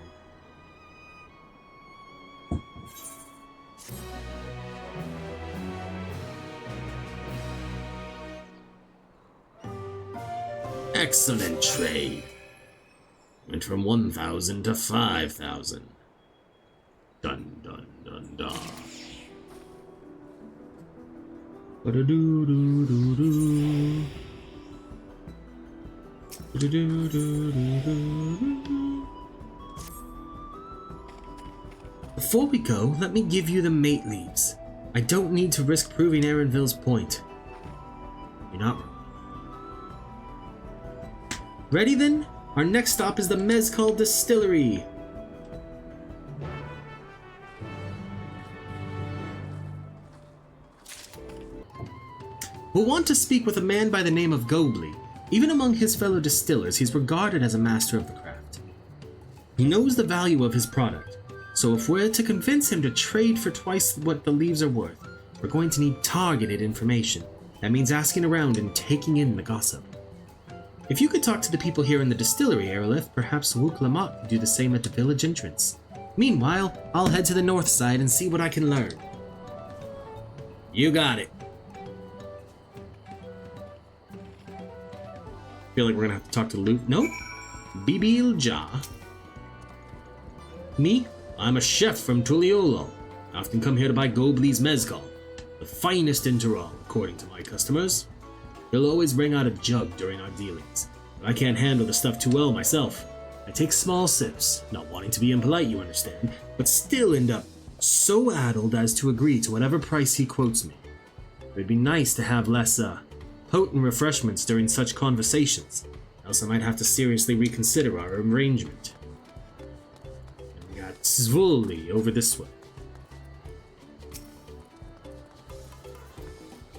Excellent trade. Went from 1,000 to 5,000. Dun dun dun dun. Ba-da-doo-doo-doo-doo. Ba-da-doo-doo-doo-doo-doo. Before we go, let me give you the mate leaves. I don't need to risk proving Erenville's point. You're not wrong. Ready then? Our next stop is the Mezcal Distillery. We'll want to speak with a man by the name of Gobley. Even among his fellow distillers, he's regarded as a master of the craft. He knows the value of his product, so if we're to convince him to trade for twice what the leaves are worth, we're going to need targeted information. That means asking around and taking in the gossip. If you could talk to the people here in the distillery, Arilith, perhaps Wuklamat could do the same at the village entrance. Meanwhile, I'll head to the north side and see what I can learn. You got it. Feel like we're gonna have to talk to Luke. Nope. Bibil Ja. Me? I'm a chef from Tuliolo. I often come here to buy Gobley's mezcal, the finest in Tyrall, according to my customers. He'll always bring out a jug during our dealings, but I can't handle the stuff too well myself. I take small sips, not wanting to be impolite, you understand, but still end up so addled as to agree to whatever price he quotes me. It'd be nice to have less, potent refreshments during such conversations, else I might have to seriously reconsider our arrangement. And we got Svuli over this way.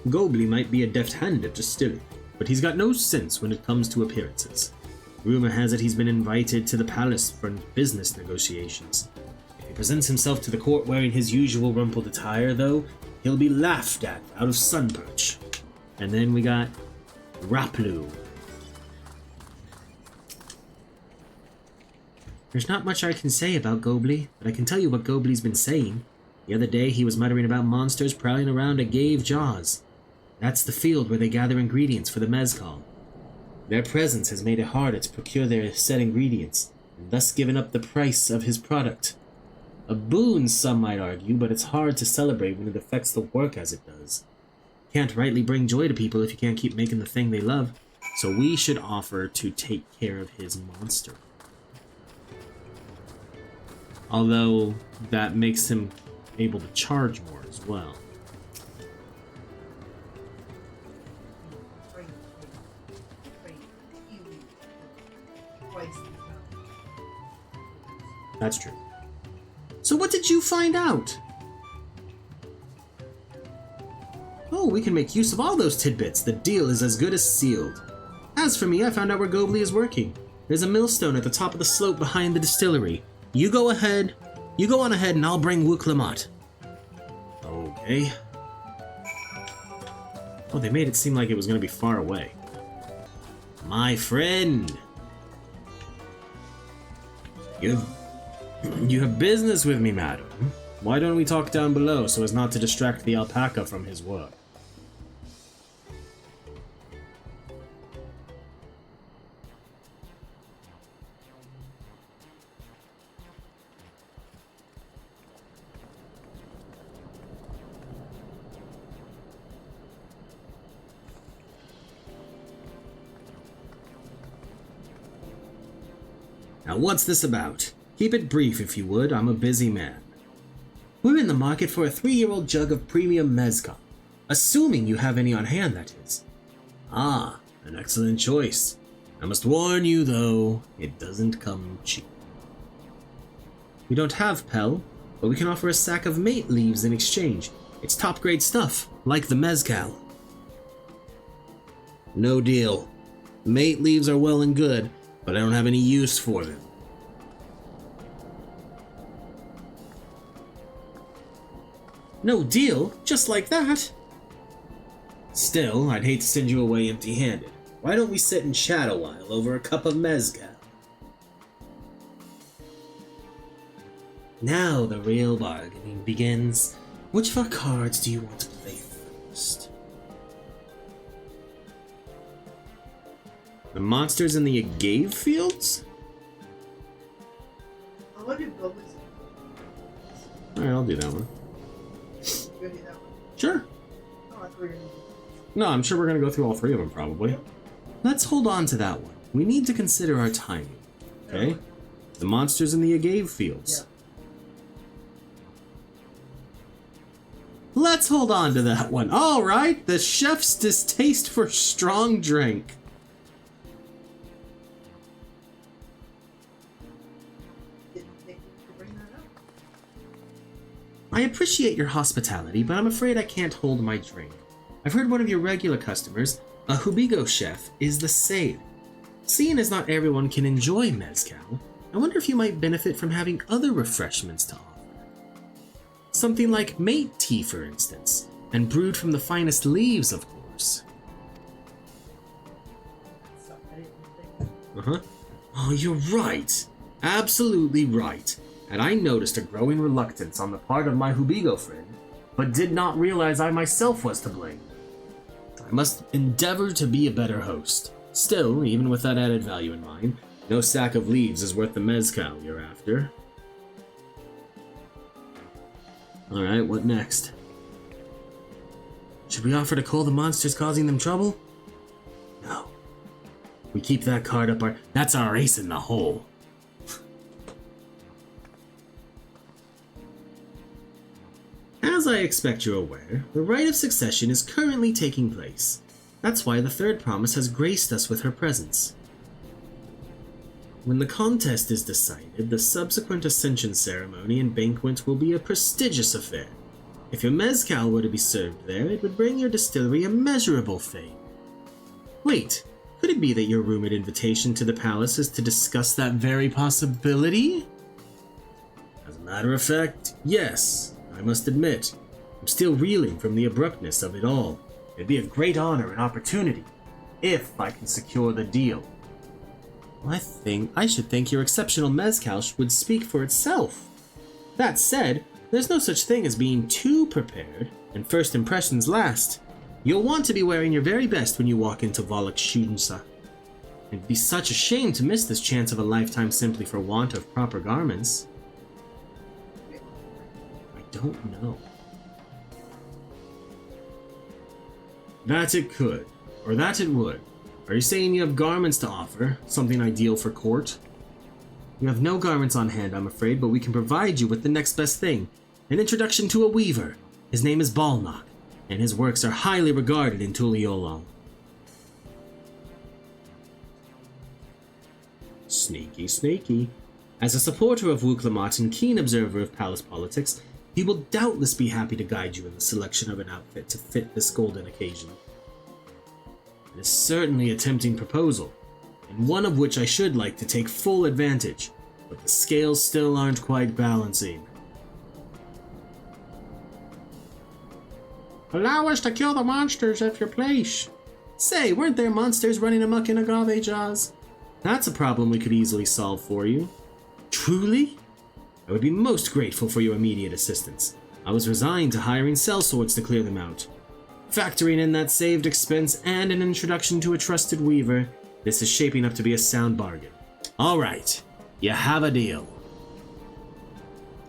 Gobley might be a deft hand at distilling, but he's got no sense when it comes to appearances. Rumor has it he's been invited to the palace for business negotiations. If he presents himself to the court wearing his usual rumpled attire, though, he'll be laughed at out of Sunperch. And then we got Raplu. There's not much I can say about Gobley, but I can tell you what Gobley's been saying. The other day he was muttering about monsters prowling around a Gave Jaws. That's the field where they gather ingredients for the mezcal. Their presence has made it harder to procure their set ingredients, and thus given up the price of his product. A boon, some might argue, but it's hard to celebrate when it affects the work as it does. Can't rightly bring joy to people if you can't keep making the thing they love, so we should offer to take care of his monster. Although, that makes him able to charge more as well. That's true. So what did you find out? Oh, we can make use of all those tidbits. The deal is as good as sealed. As for me, I found out where Gobley is working. There's a millstone at the top of the slope behind the distillery. You go on ahead, and I'll bring Wuklamat. Okay. Oh, they made it seem like it was going to be far away. My friend! You have business with me, madam. Why don't we talk down below so as not to distract the alpaca from his work? Now what's this about? Keep it brief if you would, I'm a busy man. We're in the market for a 3-year-old jug of premium mezcal. Assuming you have any on hand, that is. Ah, an excellent choice. I must warn you though, it doesn't come cheap. We don't have Pel, but we can offer a sack of mate leaves in exchange. It's top grade stuff, like the mezcal. No deal. Mate leaves are well and good, but I don't have any use for them. No deal? Just like that? Still, I'd hate to send you away empty-handed. Why don't we sit and chat a while over a cup of mezcal? Now the real bargaining begins. Which of our cards do you want to play first? The monsters in the agave fields? I want to do both. Alright, I'll do that one. You gonna do that one? Sure. Oh, I thought you were gonna do No, I'm sure we're going to go through all 3 of them, probably. Let's hold on to that one. We need to consider our timing. Okay? The monsters in the agave fields. Yeah. Let's hold on to that one. Alright, the chef's distaste for strong drink. Didn't think you could bring that up. I appreciate your hospitality, but I'm afraid I can't hold my drink. I've heard one of your regular customers, a Hubigo chef, is the same. Seeing as not everyone can enjoy mezcal, I wonder if you might benefit from having other refreshments to offer. Something like mate tea, for instance, and brewed from the finest leaves, of course. So I didn't think. Uh-huh. Oh, you're right. Absolutely right. And I noticed a growing reluctance on the part of my Hubigo friend, but did not realize I myself was to blame. I must endeavor to be a better host. Still, even with that added value in mind, no sack of leaves is worth the mezcal you're after. Alright, what next? Should we offer to call the monsters causing them trouble? No. We keep that card up our... That's our ace in the hole. As I expect you're aware, the rite of succession is currently taking place. That's why the third promise has graced us with her presence. When the contest is decided, the subsequent ascension ceremony and banquet will be a prestigious affair. If your mezcal were to be served there, it would bring your distillery immeasurable fame. Wait, could it be that your rumored invitation to the palace is to discuss that very possibility? As a matter of fact, yes. I must admit, I'm still reeling from the abruptness of it all. It'd be a great honor and opportunity, if I can secure the deal. Well, I should think your exceptional mezcal would speak for itself. That said, there's no such thing as being too prepared, and first impressions last. You'll want to be wearing your very best when you walk into Volok Shunsa. It'd be such a shame to miss this chance of a lifetime simply for want of proper garments. Don't know. That it could, or that it would. Are you saying you have garments to offer? Something ideal for court? You have no garments on hand, I'm afraid, but we can provide you with the next best thing. An introduction to a weaver. His name is Balnock, and his works are highly regarded in Tuliolal. Sneaky, sneaky. As a supporter of Wuklamat and keen observer of palace politics, he will doubtless be happy to guide you in the selection of an outfit to fit this golden occasion. It is certainly a tempting proposal, and one of which I should like to take full advantage, but the scales still aren't quite balancing. Allow us to kill the monsters if you please. Say, weren't there monsters running amok in agave jaws? That's a problem we could easily solve for you. Truly? I would be most grateful for your immediate assistance. I was resigned to hiring sellswords to clear them out. Factoring in that saved expense and an introduction to a trusted weaver, this is shaping up to be a sound bargain. All right, you have a deal.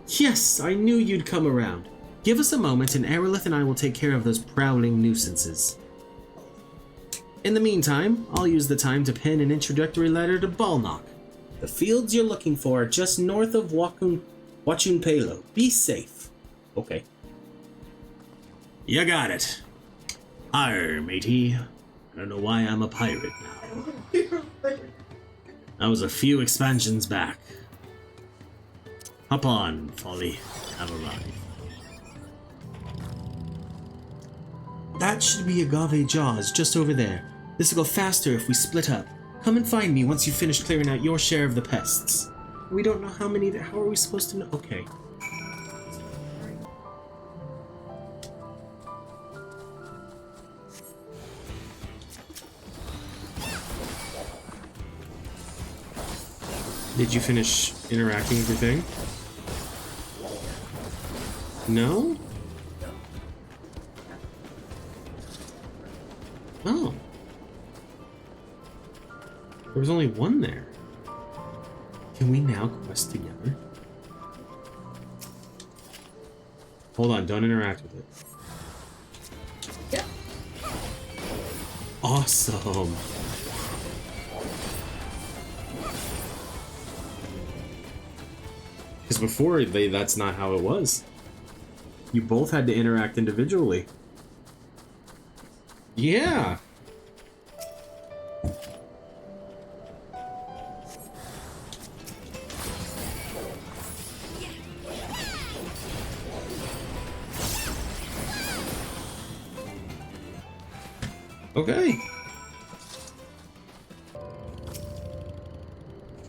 Yes, I knew you'd come around. Give us a moment and Arilith and I will take care of those prowling nuisances. In the meantime, I'll use the time to pen an introductory letter to Balnock. The fields you're looking for are just north of PeluPelu. Be safe. Okay. You got it. Arr, matey. I don't know why I'm a pirate now. That was a few expansions back. Hop on, Folly. Have a ride. That should be Agave Jaws just over there. This will go faster if we split up. Come and find me once you've finished clearing out your share of the pests. We don't know how many. How are we supposed to know? Okay. Did you finish interacting with your thing? No? Oh. There was only one there. Can we now quest together? Hold on, don't interact with it. Yeah. Awesome. Because before, that's not how it was. You both had to interact individually. Yeah. Okay.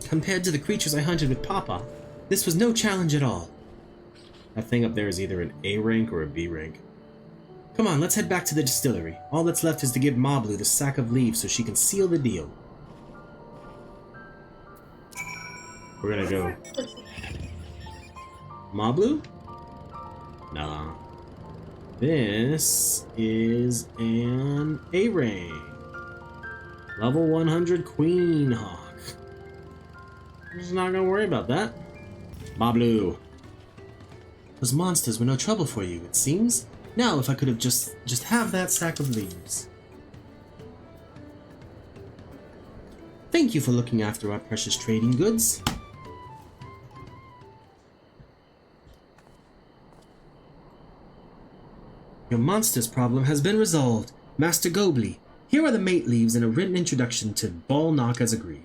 Compared to the creatures I hunted with Papa, this was no challenge at all. That thing up there is either an A rank or a B rank. Come on, let's head back to the distillery. All that's left is to give Mablu the sack of leaves so she can seal the deal. We're gonna go. Mablu? Nah. This is an A rank. Level 100 Queen Hawk. I'm just not gonna worry about that. Mablu. Those monsters were no trouble for you, it seems. Now if I could have just have that sack of leaves. Thank you for looking after our precious trading goods. Your monsters problem has been resolved. Master Gobly, here are the mate leaves and a written introduction to Balnock as agreed.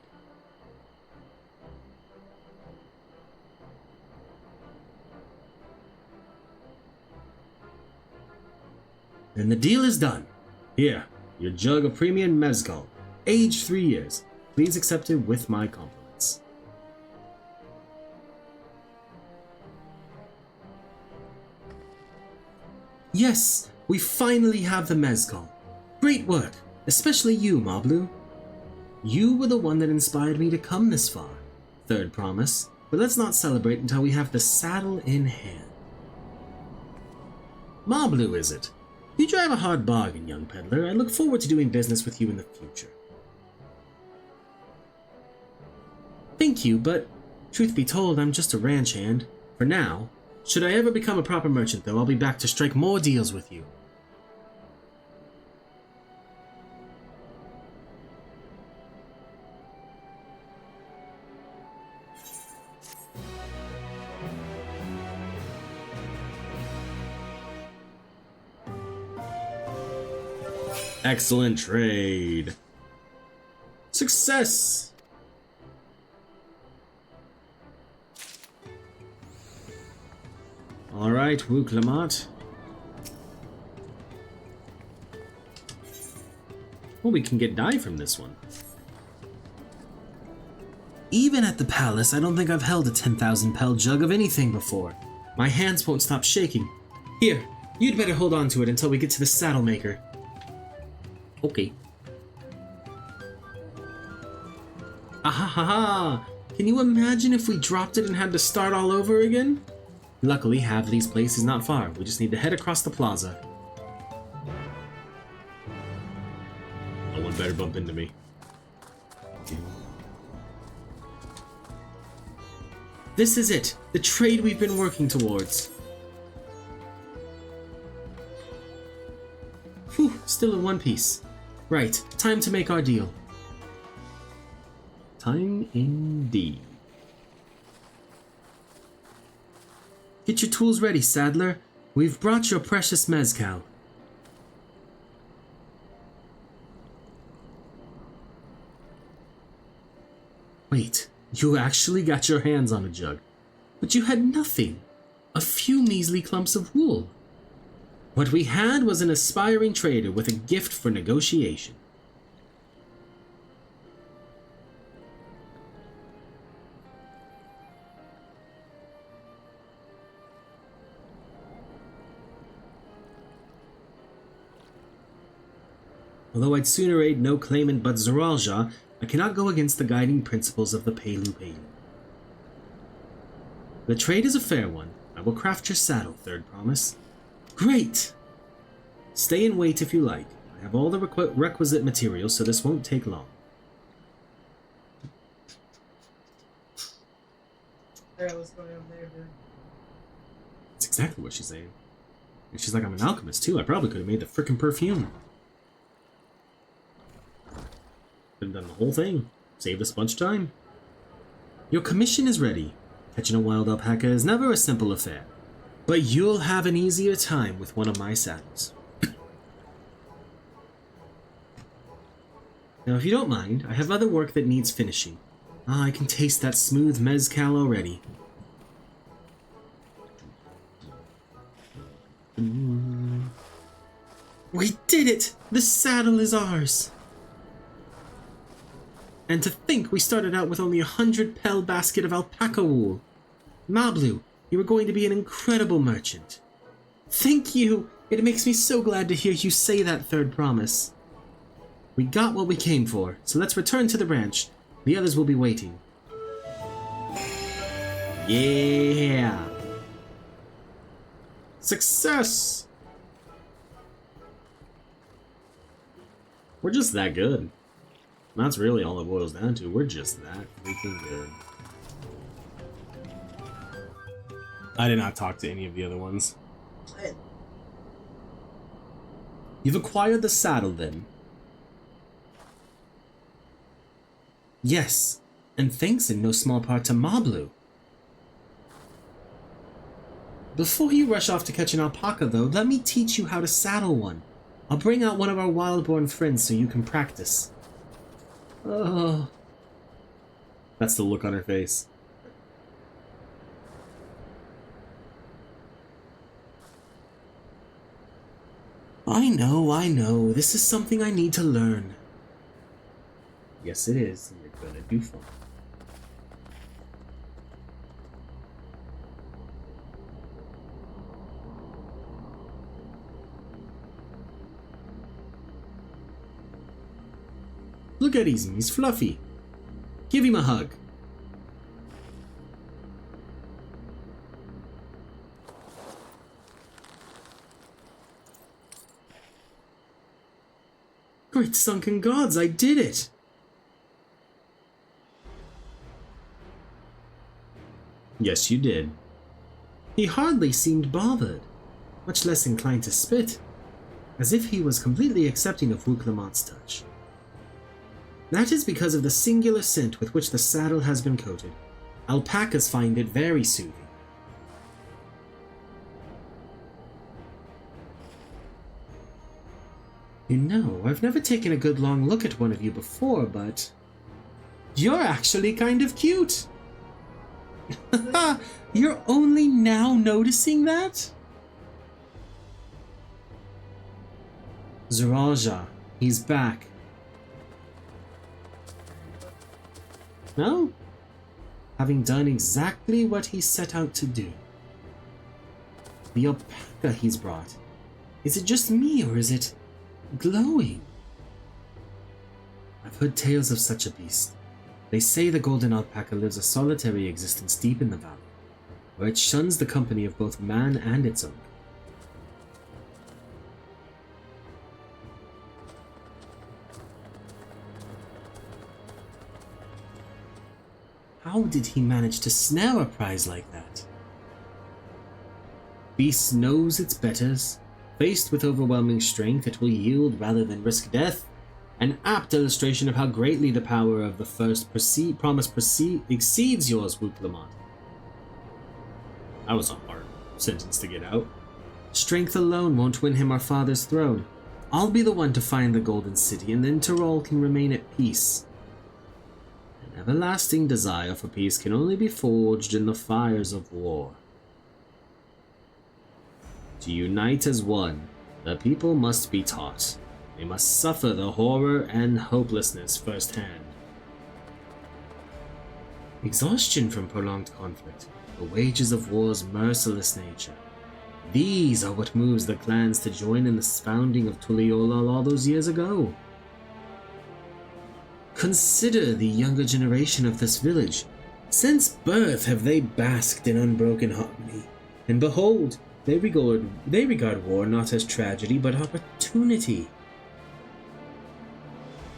Then the deal is done. Here, your jug of premium mezcal, aged 3 years. Please accept it with my compliments. Yes, we finally have the mezcal. Great work, especially you, Mablu. You were the one that inspired me to come this far. Third promise, but let's not celebrate until we have the saddle in hand. Mablu, is it? You drive a hard bargain, young peddler. I look forward to doing business with you in the future. Thank you, but truth be told, I'm just a ranch hand. For now. Should I ever become a proper merchant, though, I'll be back to strike more deals with you. Excellent trade. Success! Alright, Wu Clement. Well, we can get dye from this one. Even at the palace, I don't think I've held a 10,000 pel jug of anything before. My hands won't stop shaking. Here, You'd better hold on to it until we get to the saddle maker. Okay. Ahahaha! Can you imagine if we dropped it and had to start all over again? Luckily, Havley's place is not far. We just need to head across the plaza. No one better bump into me. This is it! The trade we've been working towards. Whew, still in one piece. Right, time to make our deal. Time indeed. Get your tools ready, Saddler. We've brought your precious mezcal. Wait, you actually got your hands on a jug. But you had nothing. A few measly clumps of wool. What we had was an aspiring trader with a gift for negotiation. Although I'd sooner aid no claimant but Zoralja, I cannot go against the guiding principles of the PeluPelu. The trade is a fair one. I will craft your saddle, Third Promise. Great! Stay and wait if you like. I have all the requisite materials, so this won't take long. There, what's going on there, dude? That's exactly what she's saying. And she's like, I'm an alchemist too. I probably could have made the frickin' perfume. Could have done the whole thing. Saved us a bunch of time. Your commission is ready. Catching a wild alpaca is never a simple affair. But you'll have an easier time with one of my saddles. Now, if you don't mind, I have other work that needs finishing. Ah, I can taste that smooth mezcal already. We did it! The saddle is ours! And to think we started out with only 100 pel basket of alpaca wool. Mablu, you are going to be an incredible merchant. Thank you! It makes me so glad to hear you say that, Third Promise. We got what we came for, so let's return to the ranch. The others will be waiting. Yeah! Success! We're just that good. That's really all it boils down to. We're just that freaking good. I did not talk to any of the other ones. You've acquired the saddle, then? Yes, and thanks in no small part to Mablu. Before you rush off to catch an alpaca, though, let me teach you how to saddle one. I'll bring out one of our wild-born friends so you can practice. Oh. That's the look on her face. I know. This is something I need to learn. Yes, it is. You're gonna do fine. Look at him, he's fluffy. Give him a hug. Great sunken gods, I did it! Yes, you did. He hardly seemed bothered, much less inclined to spit, as if he was completely accepting of Wuklamat's touch. That is because of the singular scent with which the saddle has been coated. Alpacas find it very soothing. You know, I've never taken a good long look at one of you before, but you're actually kind of cute. You're only now noticing that? Zoralja, he's back. No? Having done exactly what he set out to do. The alpaca he's brought, Is it just me, or is it glowing? I've heard tales of such a beast. They say the golden alpaca lives a solitary existence deep in the valley, where it shuns the company of both man and its owner. How did he manage to snare a prize like that? Beast knows its betters. Faced with overwhelming strength, it will yield rather than risk death. An apt illustration of how greatly the power of the first promise exceeds yours, Wooklamont. That was a hard sentence to get out. Strength alone won't win him our father's throne. I'll be the one to find the Golden City, and then Tyrol can remain at peace. An everlasting desire for peace can only be forged in the fires of war. To unite as one, the people must be taught. They must suffer the horror and hopelessness firsthand. Exhaustion from prolonged conflict, the wages of war's merciless nature. These are what moves the clans to join in the founding of Tuliolal all those years ago. Consider the younger generation of this village. Since birth have they basked in unbroken harmony, and behold, they regard war not as tragedy but opportunity.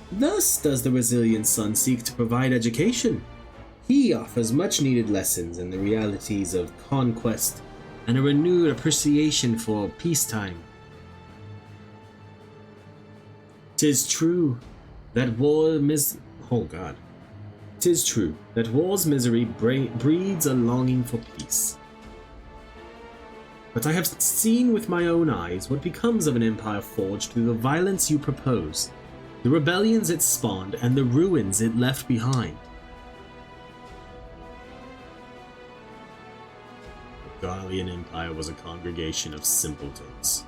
Thus does the resilient son seek to provide education. He offers much needed lessons in the realities of conquest and a renewed appreciation for peacetime. 'Tis true that war's misery breeds a longing for peace. But I have seen with my own eyes what becomes of an empire forged through the violence you propose, the rebellions it spawned, and the ruins it left behind. The Garlean Empire was a congregation of simpletons.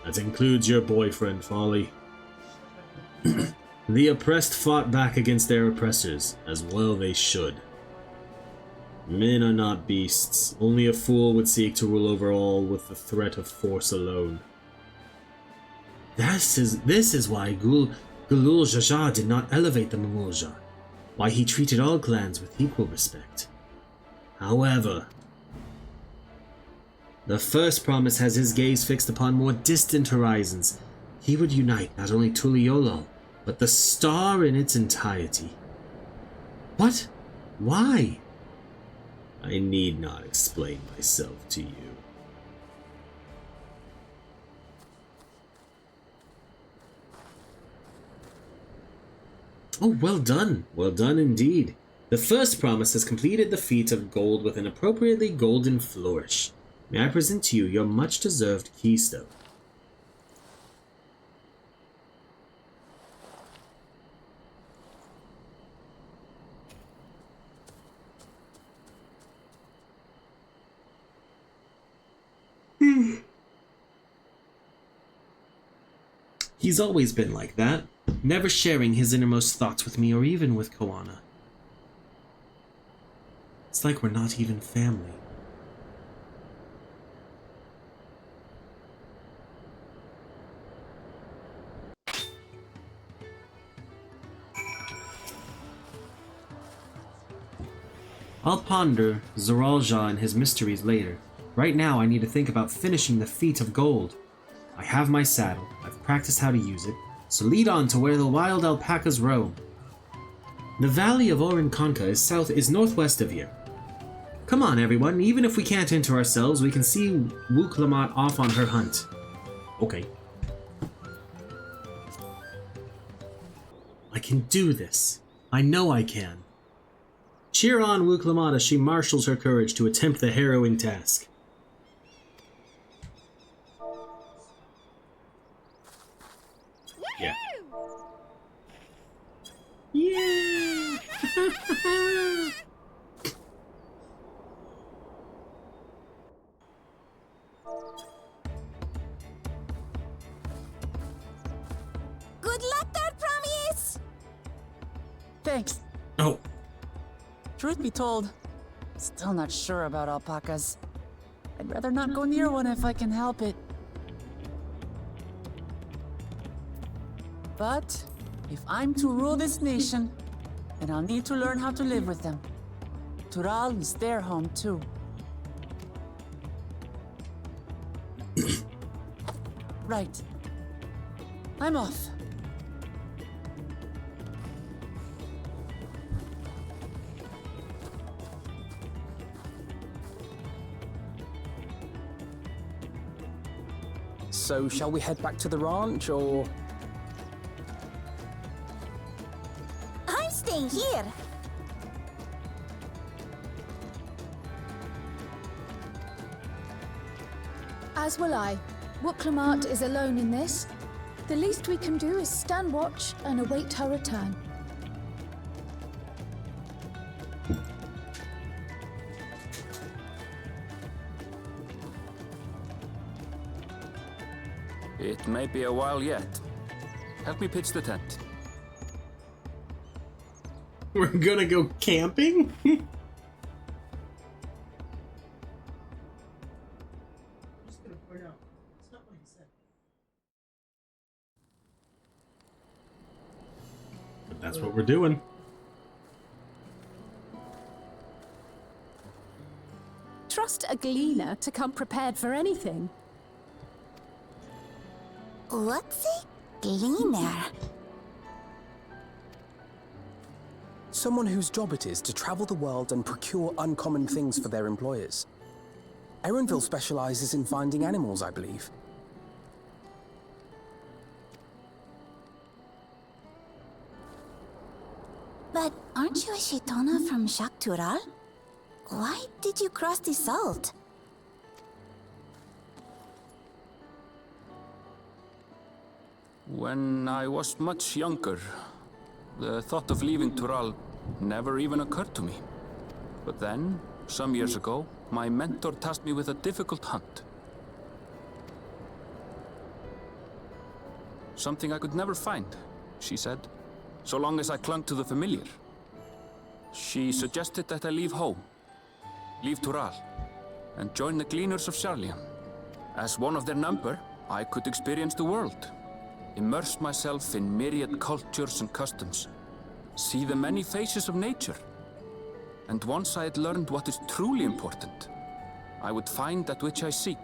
That includes your boyfriend, Folly. The oppressed fought back against their oppressors, as well they should. Men are not beasts. Only a fool would seek to rule over all with the threat of force alone. This is why Gulul Jaja did not elevate the Mamulja, why he treated all clans with equal respect. However, the first promise has his gaze fixed upon more distant horizons. He would unite not only Tuliolal, but the star in its entirety. What? Why? I need not explain myself to you. Oh, well done. Well done indeed. The first promise has completed the feat of gold with an appropriately golden flourish. May I present to you your much-deserved keystone? He's always been like that, never sharing his innermost thoughts with me or even with Koana. It's like we're not even family. I'll ponder Zoralja and his mysteries later. Right now I need to think about finishing the feat of gold. I have my saddle, I've practiced how to use it, so lead on to where the wild alpacas roam. The valley of Orinconca is northwest of here. Come on everyone, even if we can't enter ourselves, we can see Wooklamont off on her hunt. Okay. I can do this. I know I can. Cheer on Wooklamont as she marshals her courage to attempt the harrowing task. Yeah. Yeah! Good luck there, Promise! Thanks. Oh. Truth be told, Still not sure about alpacas. I'd rather not go near one if I can help it. But if I'm to rule this nation, then I'll need to learn how to live with them. Tural is their home too. Right. I'm off. So, shall we head back to the ranch, or...? I'm staying here. As will I. Wooklamart is alone in this. The least we can do is stand watch and await her return. It may be a while yet. Help me pitch the tent. We're gonna go camping? I'm just gonna point out, it's not what he said. But that's what we're doing. Trust a gleaner to come prepared for anything. What's a gleaner? Someone whose job it is to travel the world and procure uncommon things for their employers. Erenville specializes in finding animals, I believe. But aren't you a Shaitana from Shak Tural? Why did you cross the salt? When I was much younger, the thought of leaving Tural never even occurred to me. But then, some years ago, my mentor tasked me with a difficult hunt. Something I could never find, she said, so long as I clung to the familiar. She suggested that I leave home, leave Tural, and join the Gleaners of Sharlian. As one of their number, I could experience the world, immerse myself in myriad cultures and customs, see the many faces of nature. And once I had learned what is truly important, I would find that which I seek.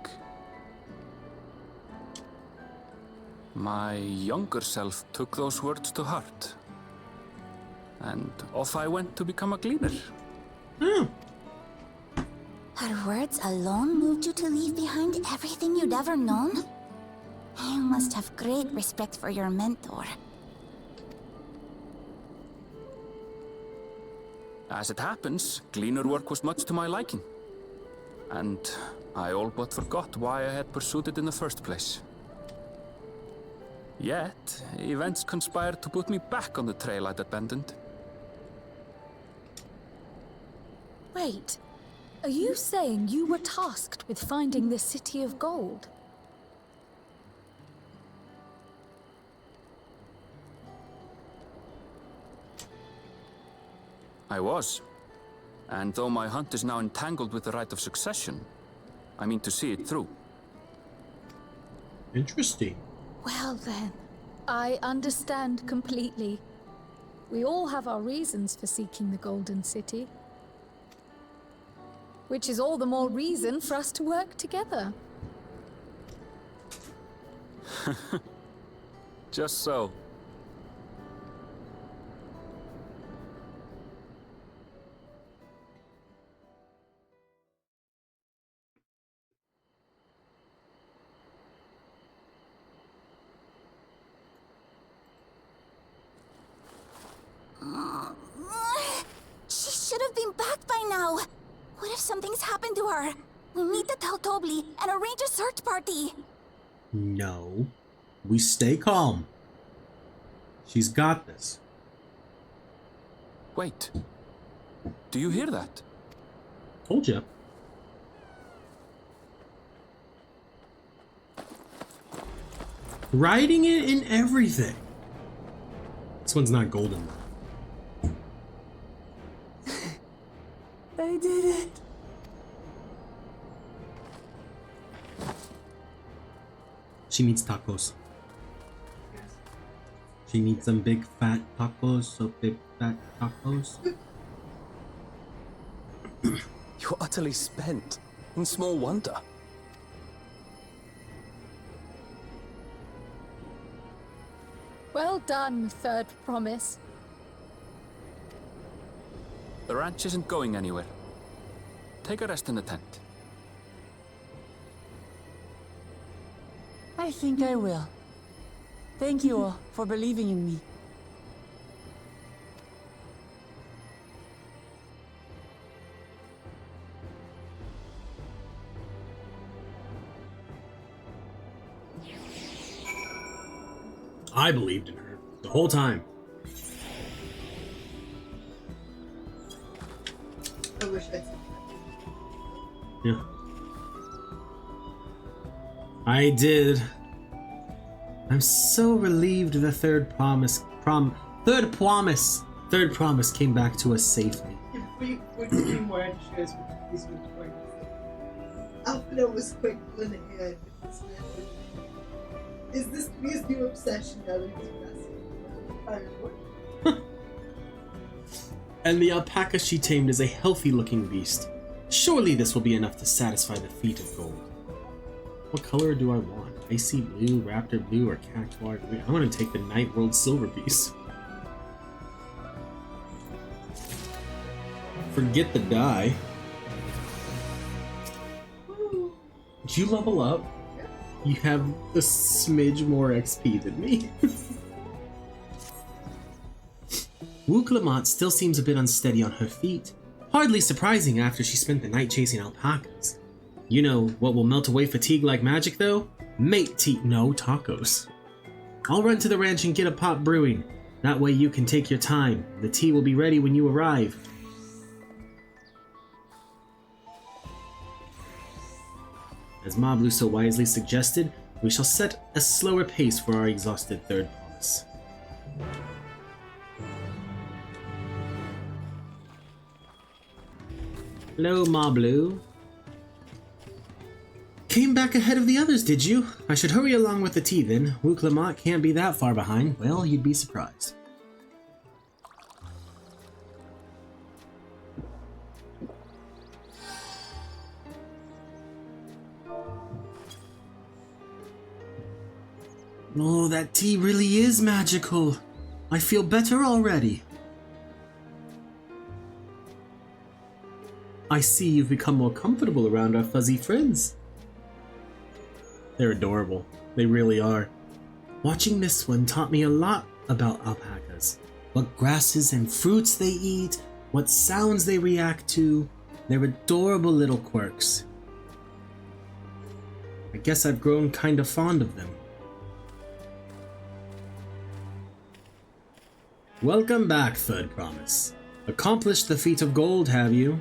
My younger self took those words to heart, and off I went to become a gleaner. Her words alone moved you to leave behind everything you'd ever known? You must have great respect for your mentor. As it happens, gleaner work was much to my liking, and I all but forgot why I had pursued it in the first place. Yet, events conspired to put me back on the trail I'd abandoned. Wait, are you saying you were tasked with finding the City of Gold? I was. And though my hunt is now entangled with the right of succession, I mean to see it through. Interesting. Well then, I understand completely. We all have our reasons for seeking the Golden City. Which is all the more reason for us to work together. Just so. She should have been back by now. What if something's happened to her? We need to tell Tobli and arrange a search party. No. We stay calm. She's got this. Wait. Do you hear that? Told you. Writing it in everything. This one's not golden though. I did it. She needs tacos. She needs some big fat tacos, so big fat tacos. You're utterly spent, and small wonder. Well done, third promise. The ranch isn't going anywhere. Take a rest in the tent. I think I will. Thank you all for believing in me. I believed in her the whole time. I wish I'd seen that. Yeah. I did. I'm so relieved the third promise came back to us safely. We're doing more extras with these recordings. Alpha was quick in ahead. Is this his new obsession now that he's messing? And the alpaca she tamed is a healthy-looking beast. Surely this will be enough to satisfy the feat of gold. What color do I want? Icy blue, raptor blue, or cactuar green? I'm gonna take the Night World silver piece. Forget the dye. Did you level up? You have a smidge more XP than me. Wooklamot still seems a bit unsteady on her feet. Hardly surprising after she spent the night chasing alpacas. You know what will melt away fatigue like magic though? No, tacos. I'll run to the ranch and get a pot brewing. That way you can take your time. The tea will be ready when you arrive. As Mablu so wisely suggested, we shall set a slower pace for our exhausted third promise. Hello, Mablu. Came back ahead of the others, did you? I should hurry along with the tea then. Wooklamot can't be that far behind. Well, you'd be surprised. Oh, that tea really is magical. I feel better already. I see you've become more comfortable around our fuzzy friends. They're adorable. They really are. Watching this one taught me a lot about alpacas. What grasses and fruits they eat, what sounds they react to. They're adorable little quirks. I guess I've grown kind of fond of them. Welcome back, Third Promise. Accomplished the feat of gold, have you?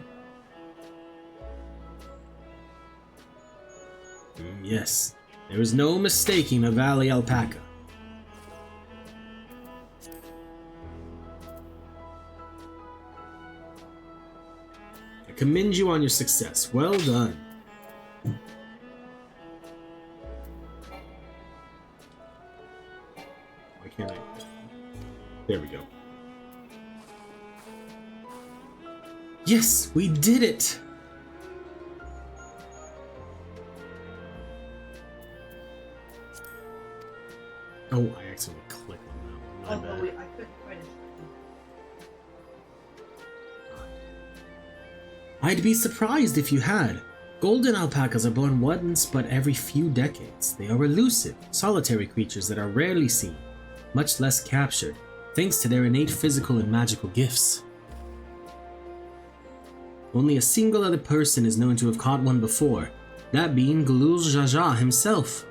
Yes, there is no mistaking a valley alpaca. I commend you on your success. Well done. Why can't I? There we go. Yes, we did it! Oh, I accidentally clicked on that one. My bad. Wait, I couldn't find it. I'd be surprised if you had. Golden alpacas are born once but every few decades. They are elusive, solitary creatures that are rarely seen, much less captured, thanks to their innate physical and magical gifts. Only a single other person is known to have caught one before, that being Galul Jaja himself.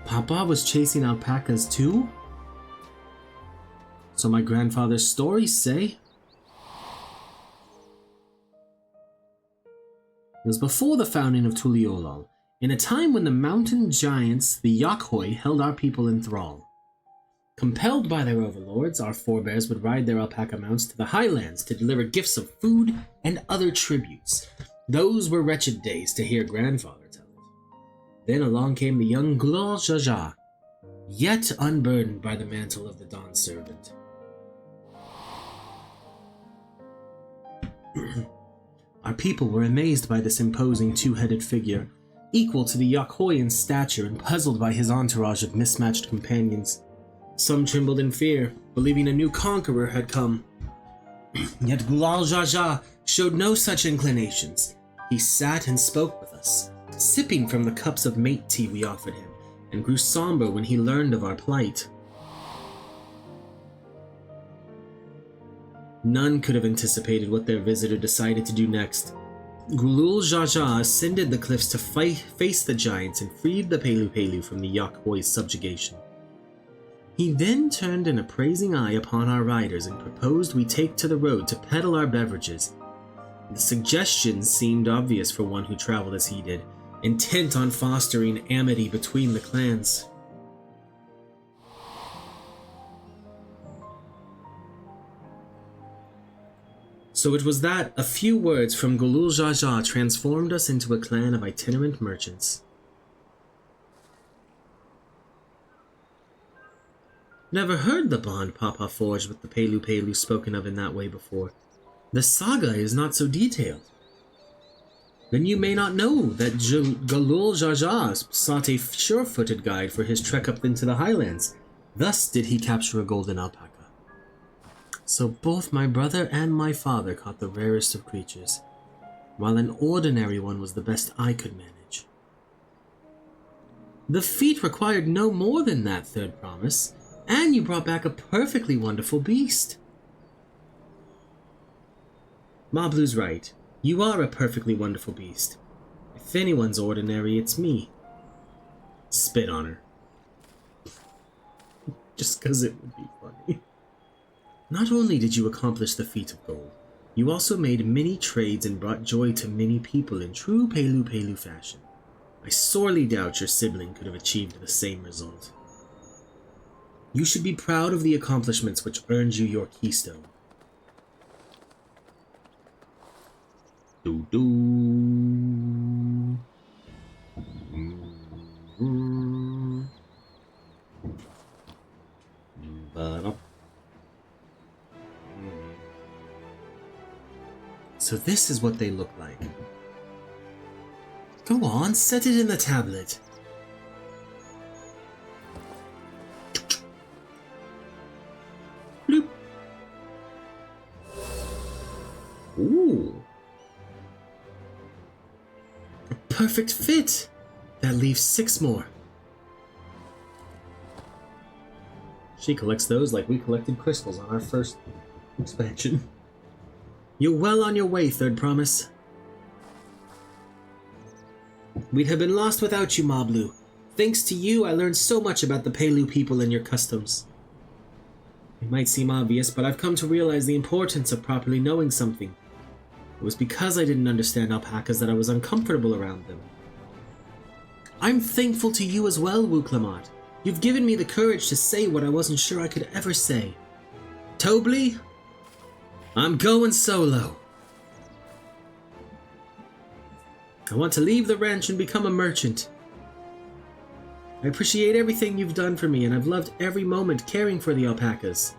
Papa was chasing alpacas too? So my grandfather's stories say. It was before the founding of Tuliolol, in a time when the mountain giants, the Yakhoi, held our people in thrall. Compelled by their overlords, our forebears would ride their alpaca mounts to the highlands to deliver gifts of food and other tributes. Those were wretched days, to hear grandfather tell it. Then along came the young Glor Jaja, yet unburdened by the mantle of the Dawn Servant. Our people were amazed by this imposing two-headed figure, equal to the Yakhoi in stature and puzzled by his entourage of mismatched companions. Some trembled in fear, believing a new conqueror had come. Yet Glor Jaja showed no such inclinations. He sat and spoke with us, sipping from the cups of mate tea we offered him, and grew somber when he learned of our plight. None could have anticipated what their visitor decided to do next. Glor Jaja ascended the cliffs to face the giants and freed the PeluPelu from the Yakhoi's subjugation. He then turned an appraising eye upon our riders and proposed we take to the road to peddle our beverages. The suggestion seemed obvious for one who traveled as he did, intent on fostering amity between the clans. So it was that a few words from Glor Jaja transformed us into a clan of itinerant merchants. Never heard the bond Papa forged with the PeluPelu spoken of in that way before. The saga is not so detailed. Then you may not know that Glor Jaja sought a sure-footed guide for his trek up into the highlands. Thus did he capture a golden alpaca. So both my brother and my father caught the rarest of creatures, while an ordinary one was the best I could manage. The feat required no more than that, Third Promise, and you brought back a perfectly wonderful beast. Mablu's right. You are a perfectly wonderful beast. If anyone's ordinary, it's me. Spit on her. Just 'cause it would be funny. Not only did you accomplish the feat of gold, you also made many trades and brought joy to many people in true PeluPelu fashion. I sorely doubt your sibling could have achieved the same result. You should be proud of the accomplishments which earned you your keystone. So this is what they look like. Go on, set it in the tablet. Bloop. Ooh. A perfect fit. That leaves 6 more. She collects those like we collected crystals on our first expansion. You're well on your way, Third Promise. We'd have been lost without you, Mablu. Thanks to you, I learned so much about the Pelu people and your customs. It might seem obvious, but I've come to realize the importance of properly knowing something. It was because I didn't understand alpacas that I was uncomfortable around them. I'm thankful to you as well, Wuklamot. You've given me the courage to say what I wasn't sure I could ever say. Tobli, I'm going solo. I want to leave the ranch and become a merchant. I appreciate everything you've done for me, and I've loved every moment caring for the alpacas.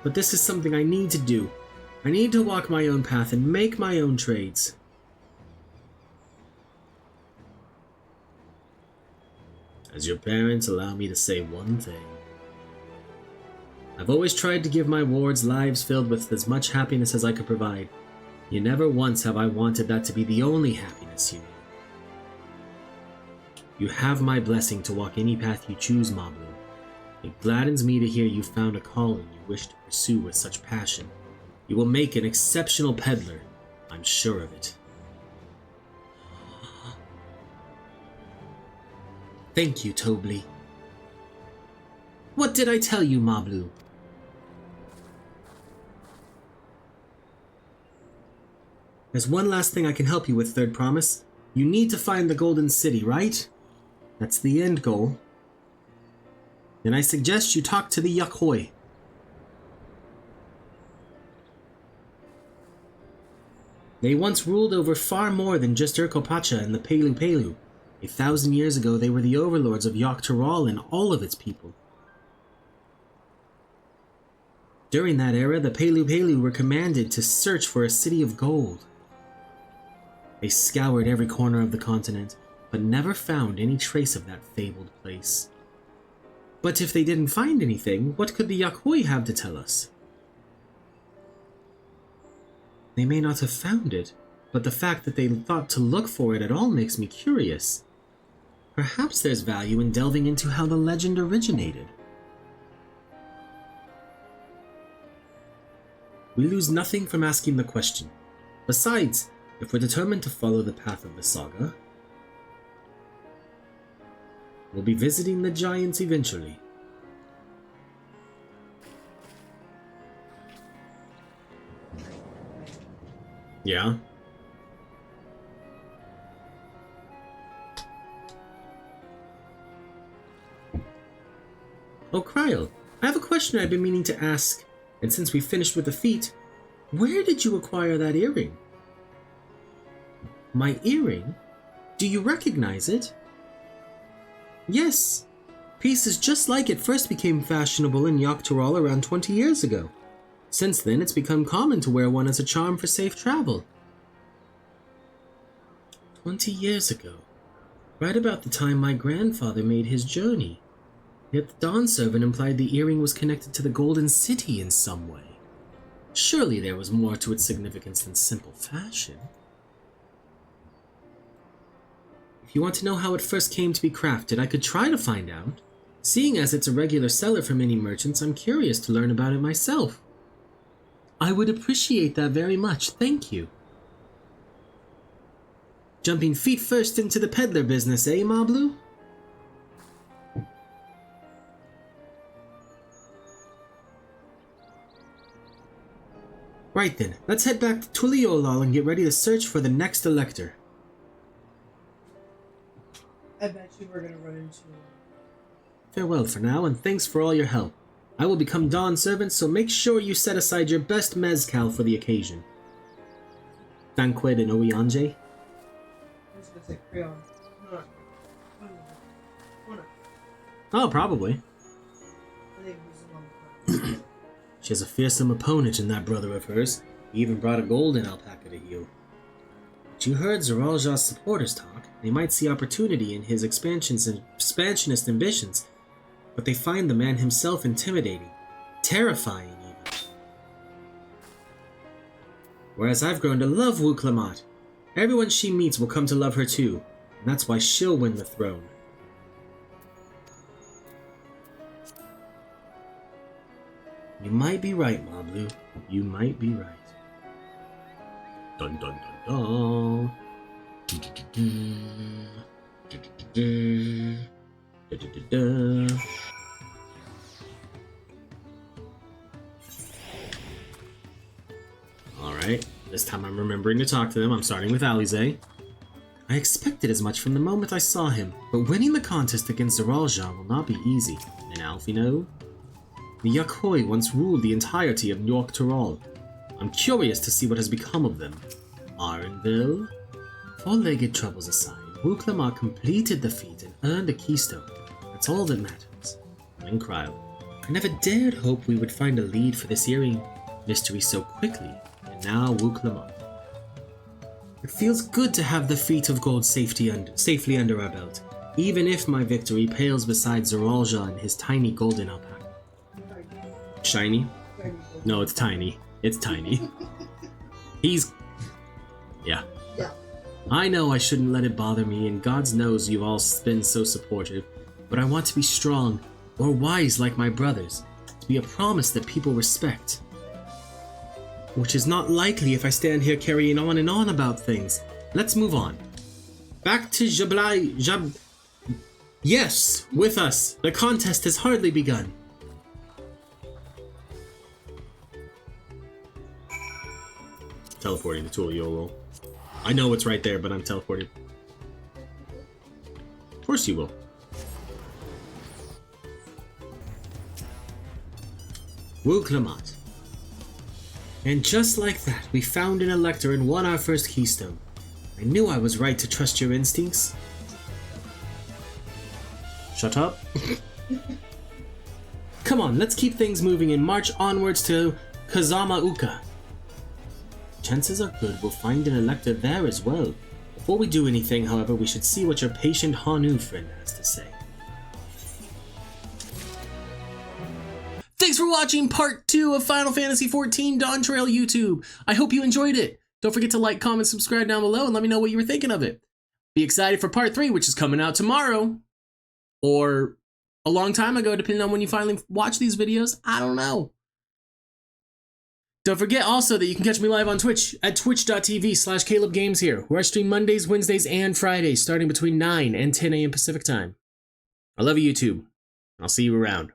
But this is something I need to do. I need to walk my own path and make my own trades. As your parents, allow me to say one thing. I've always tried to give my wards lives filled with as much happiness as I could provide. Yet never once have I wanted that to be the only happiness you knew. You have my blessing to walk any path you choose, Mablu. It gladdens me to hear you found a calling you wish to pursue with such passion. You will make an exceptional peddler, I'm sure of it. Thank you, Tobli. What did I tell you, Mablu? There's one last thing I can help you with, Third Promise. You need to find the Golden City, right? That's the end goal. Then I suggest you talk to the Yakhoi. They once ruled over far more than just Urkopacha and the PeluPelu. 1,000 years ago, they were the overlords of Yogg-Toghrul and all of its people. During that era, the PeluPelu were commanded to search for a city of gold. They scoured every corner of the continent, but never found any trace of that fabled place. But if they didn't find anything, what could the Yakhoi have to tell us? They may not have found it, but the fact that they thought to look for it at all makes me curious. Perhaps there's value in delving into how the legend originated. We lose nothing from asking the question. Besides, if we're determined to follow the path of the saga, we'll be visiting the giants eventually. Yeah? Oh, Kryl, I have a question I've been meaning to ask, and since we finished with the feat, where did you acquire that earring? My earring? Do you recognize it? Yes. Pieces just like it first became fashionable in Yogg-Toghrul around 20 years ago. Since then, it's become common to wear one as a charm for safe travel. 20 years ago, right about the time my grandfather made his journey. Yet the Dawn servant implied the earring was connected to the Golden City in some way. Surely there was more to its significance than simple fashion. If you want to know how it first came to be crafted, I could try to find out. Seeing as it's a regular seller for many merchants, I'm curious to learn about it myself. I would appreciate that very much, thank you. Jumping feet first into the peddler business, eh, Mablu? Right then, let's head back to Tuliolal and get ready to search for the next elector. I bet you we're gonna run into... Farewell for now, and thanks for all your help. I will become Dawn servant, so make sure you set aside your best mezcal for the occasion. Thanqued and Oyanje? I was gonna say crayon. No. Oh, probably. I think he's the one. She has a fearsome opponent in that brother of hers. He even brought a golden alpaca to heal. But you heard Zoralja's supporters talk. They might see opportunity in his expansionist ambitions, but they find the man himself intimidating, terrifying even. Whereas I've grown to love Wuk-Lamat. Everyone she meets will come to love her too, and that's why she'll win the throne. You might be right, Mablu. You might be right. Dun dun dun dun. Alright, this time I'm remembering to talk to them. I'm starting with Alize. I expected as much from the moment I saw him, but winning the contest against Zoralja will not be easy. And Alfino? The Yakhoi once ruled the entirety of Yogg-Toghrul. I'm curious to see what has become of them. Arenville? Four-legged troubles aside, Wuk-Lamat completed the feat and earned a keystone. That's all that matters. And Kryl. I never dared hope we would find a lead for this earring mystery so quickly, and now Wuk-Lamat. It feels good to have the feat of gold safely under our belt, even if my victory pales beside Zoralja and his tiny golden alpaca. Shiny? No, it's tiny. It's tiny. He's... Yeah. I know I shouldn't let it bother me, and God knows you've all been so supportive, but I want to be strong, or wise like my brothers, to be a promise that people respect. Which is not likely if I stand here carrying on and on about things. Let's move on. Back to Jab... Yes, with us. The contest has hardly begun. Teleporting to Tuliolal. I know it's right there, but I'm teleporting. Of course you will. Wuk-Lamat. And just like that, we found an elector and won our first keystone. I knew I was right to trust your instincts. Shut up. Come on, let's keep things moving and march onwards to Kazamauka. Chances are good we'll find an elector there as well. Before we do anything, however, we should see what your patient Hanu friend has to say. Thanks for watching part 2 of Final Fantasy XIV Dawntrail YouTube. I hope you enjoyed it. Don't forget to like, comment, subscribe down below, and let me know what you were thinking of it. Be excited for part 3, which is coming out tomorrow. Or a long time ago, depending on when you finally watch these videos. I don't know. Don't forget also that you can catch me live on Twitch at twitch.tv/CalebGamesHere, where I stream Mondays, Wednesdays, and Fridays, starting between 9 and 10 a.m. Pacific time. I love you, YouTube. I'll see you around.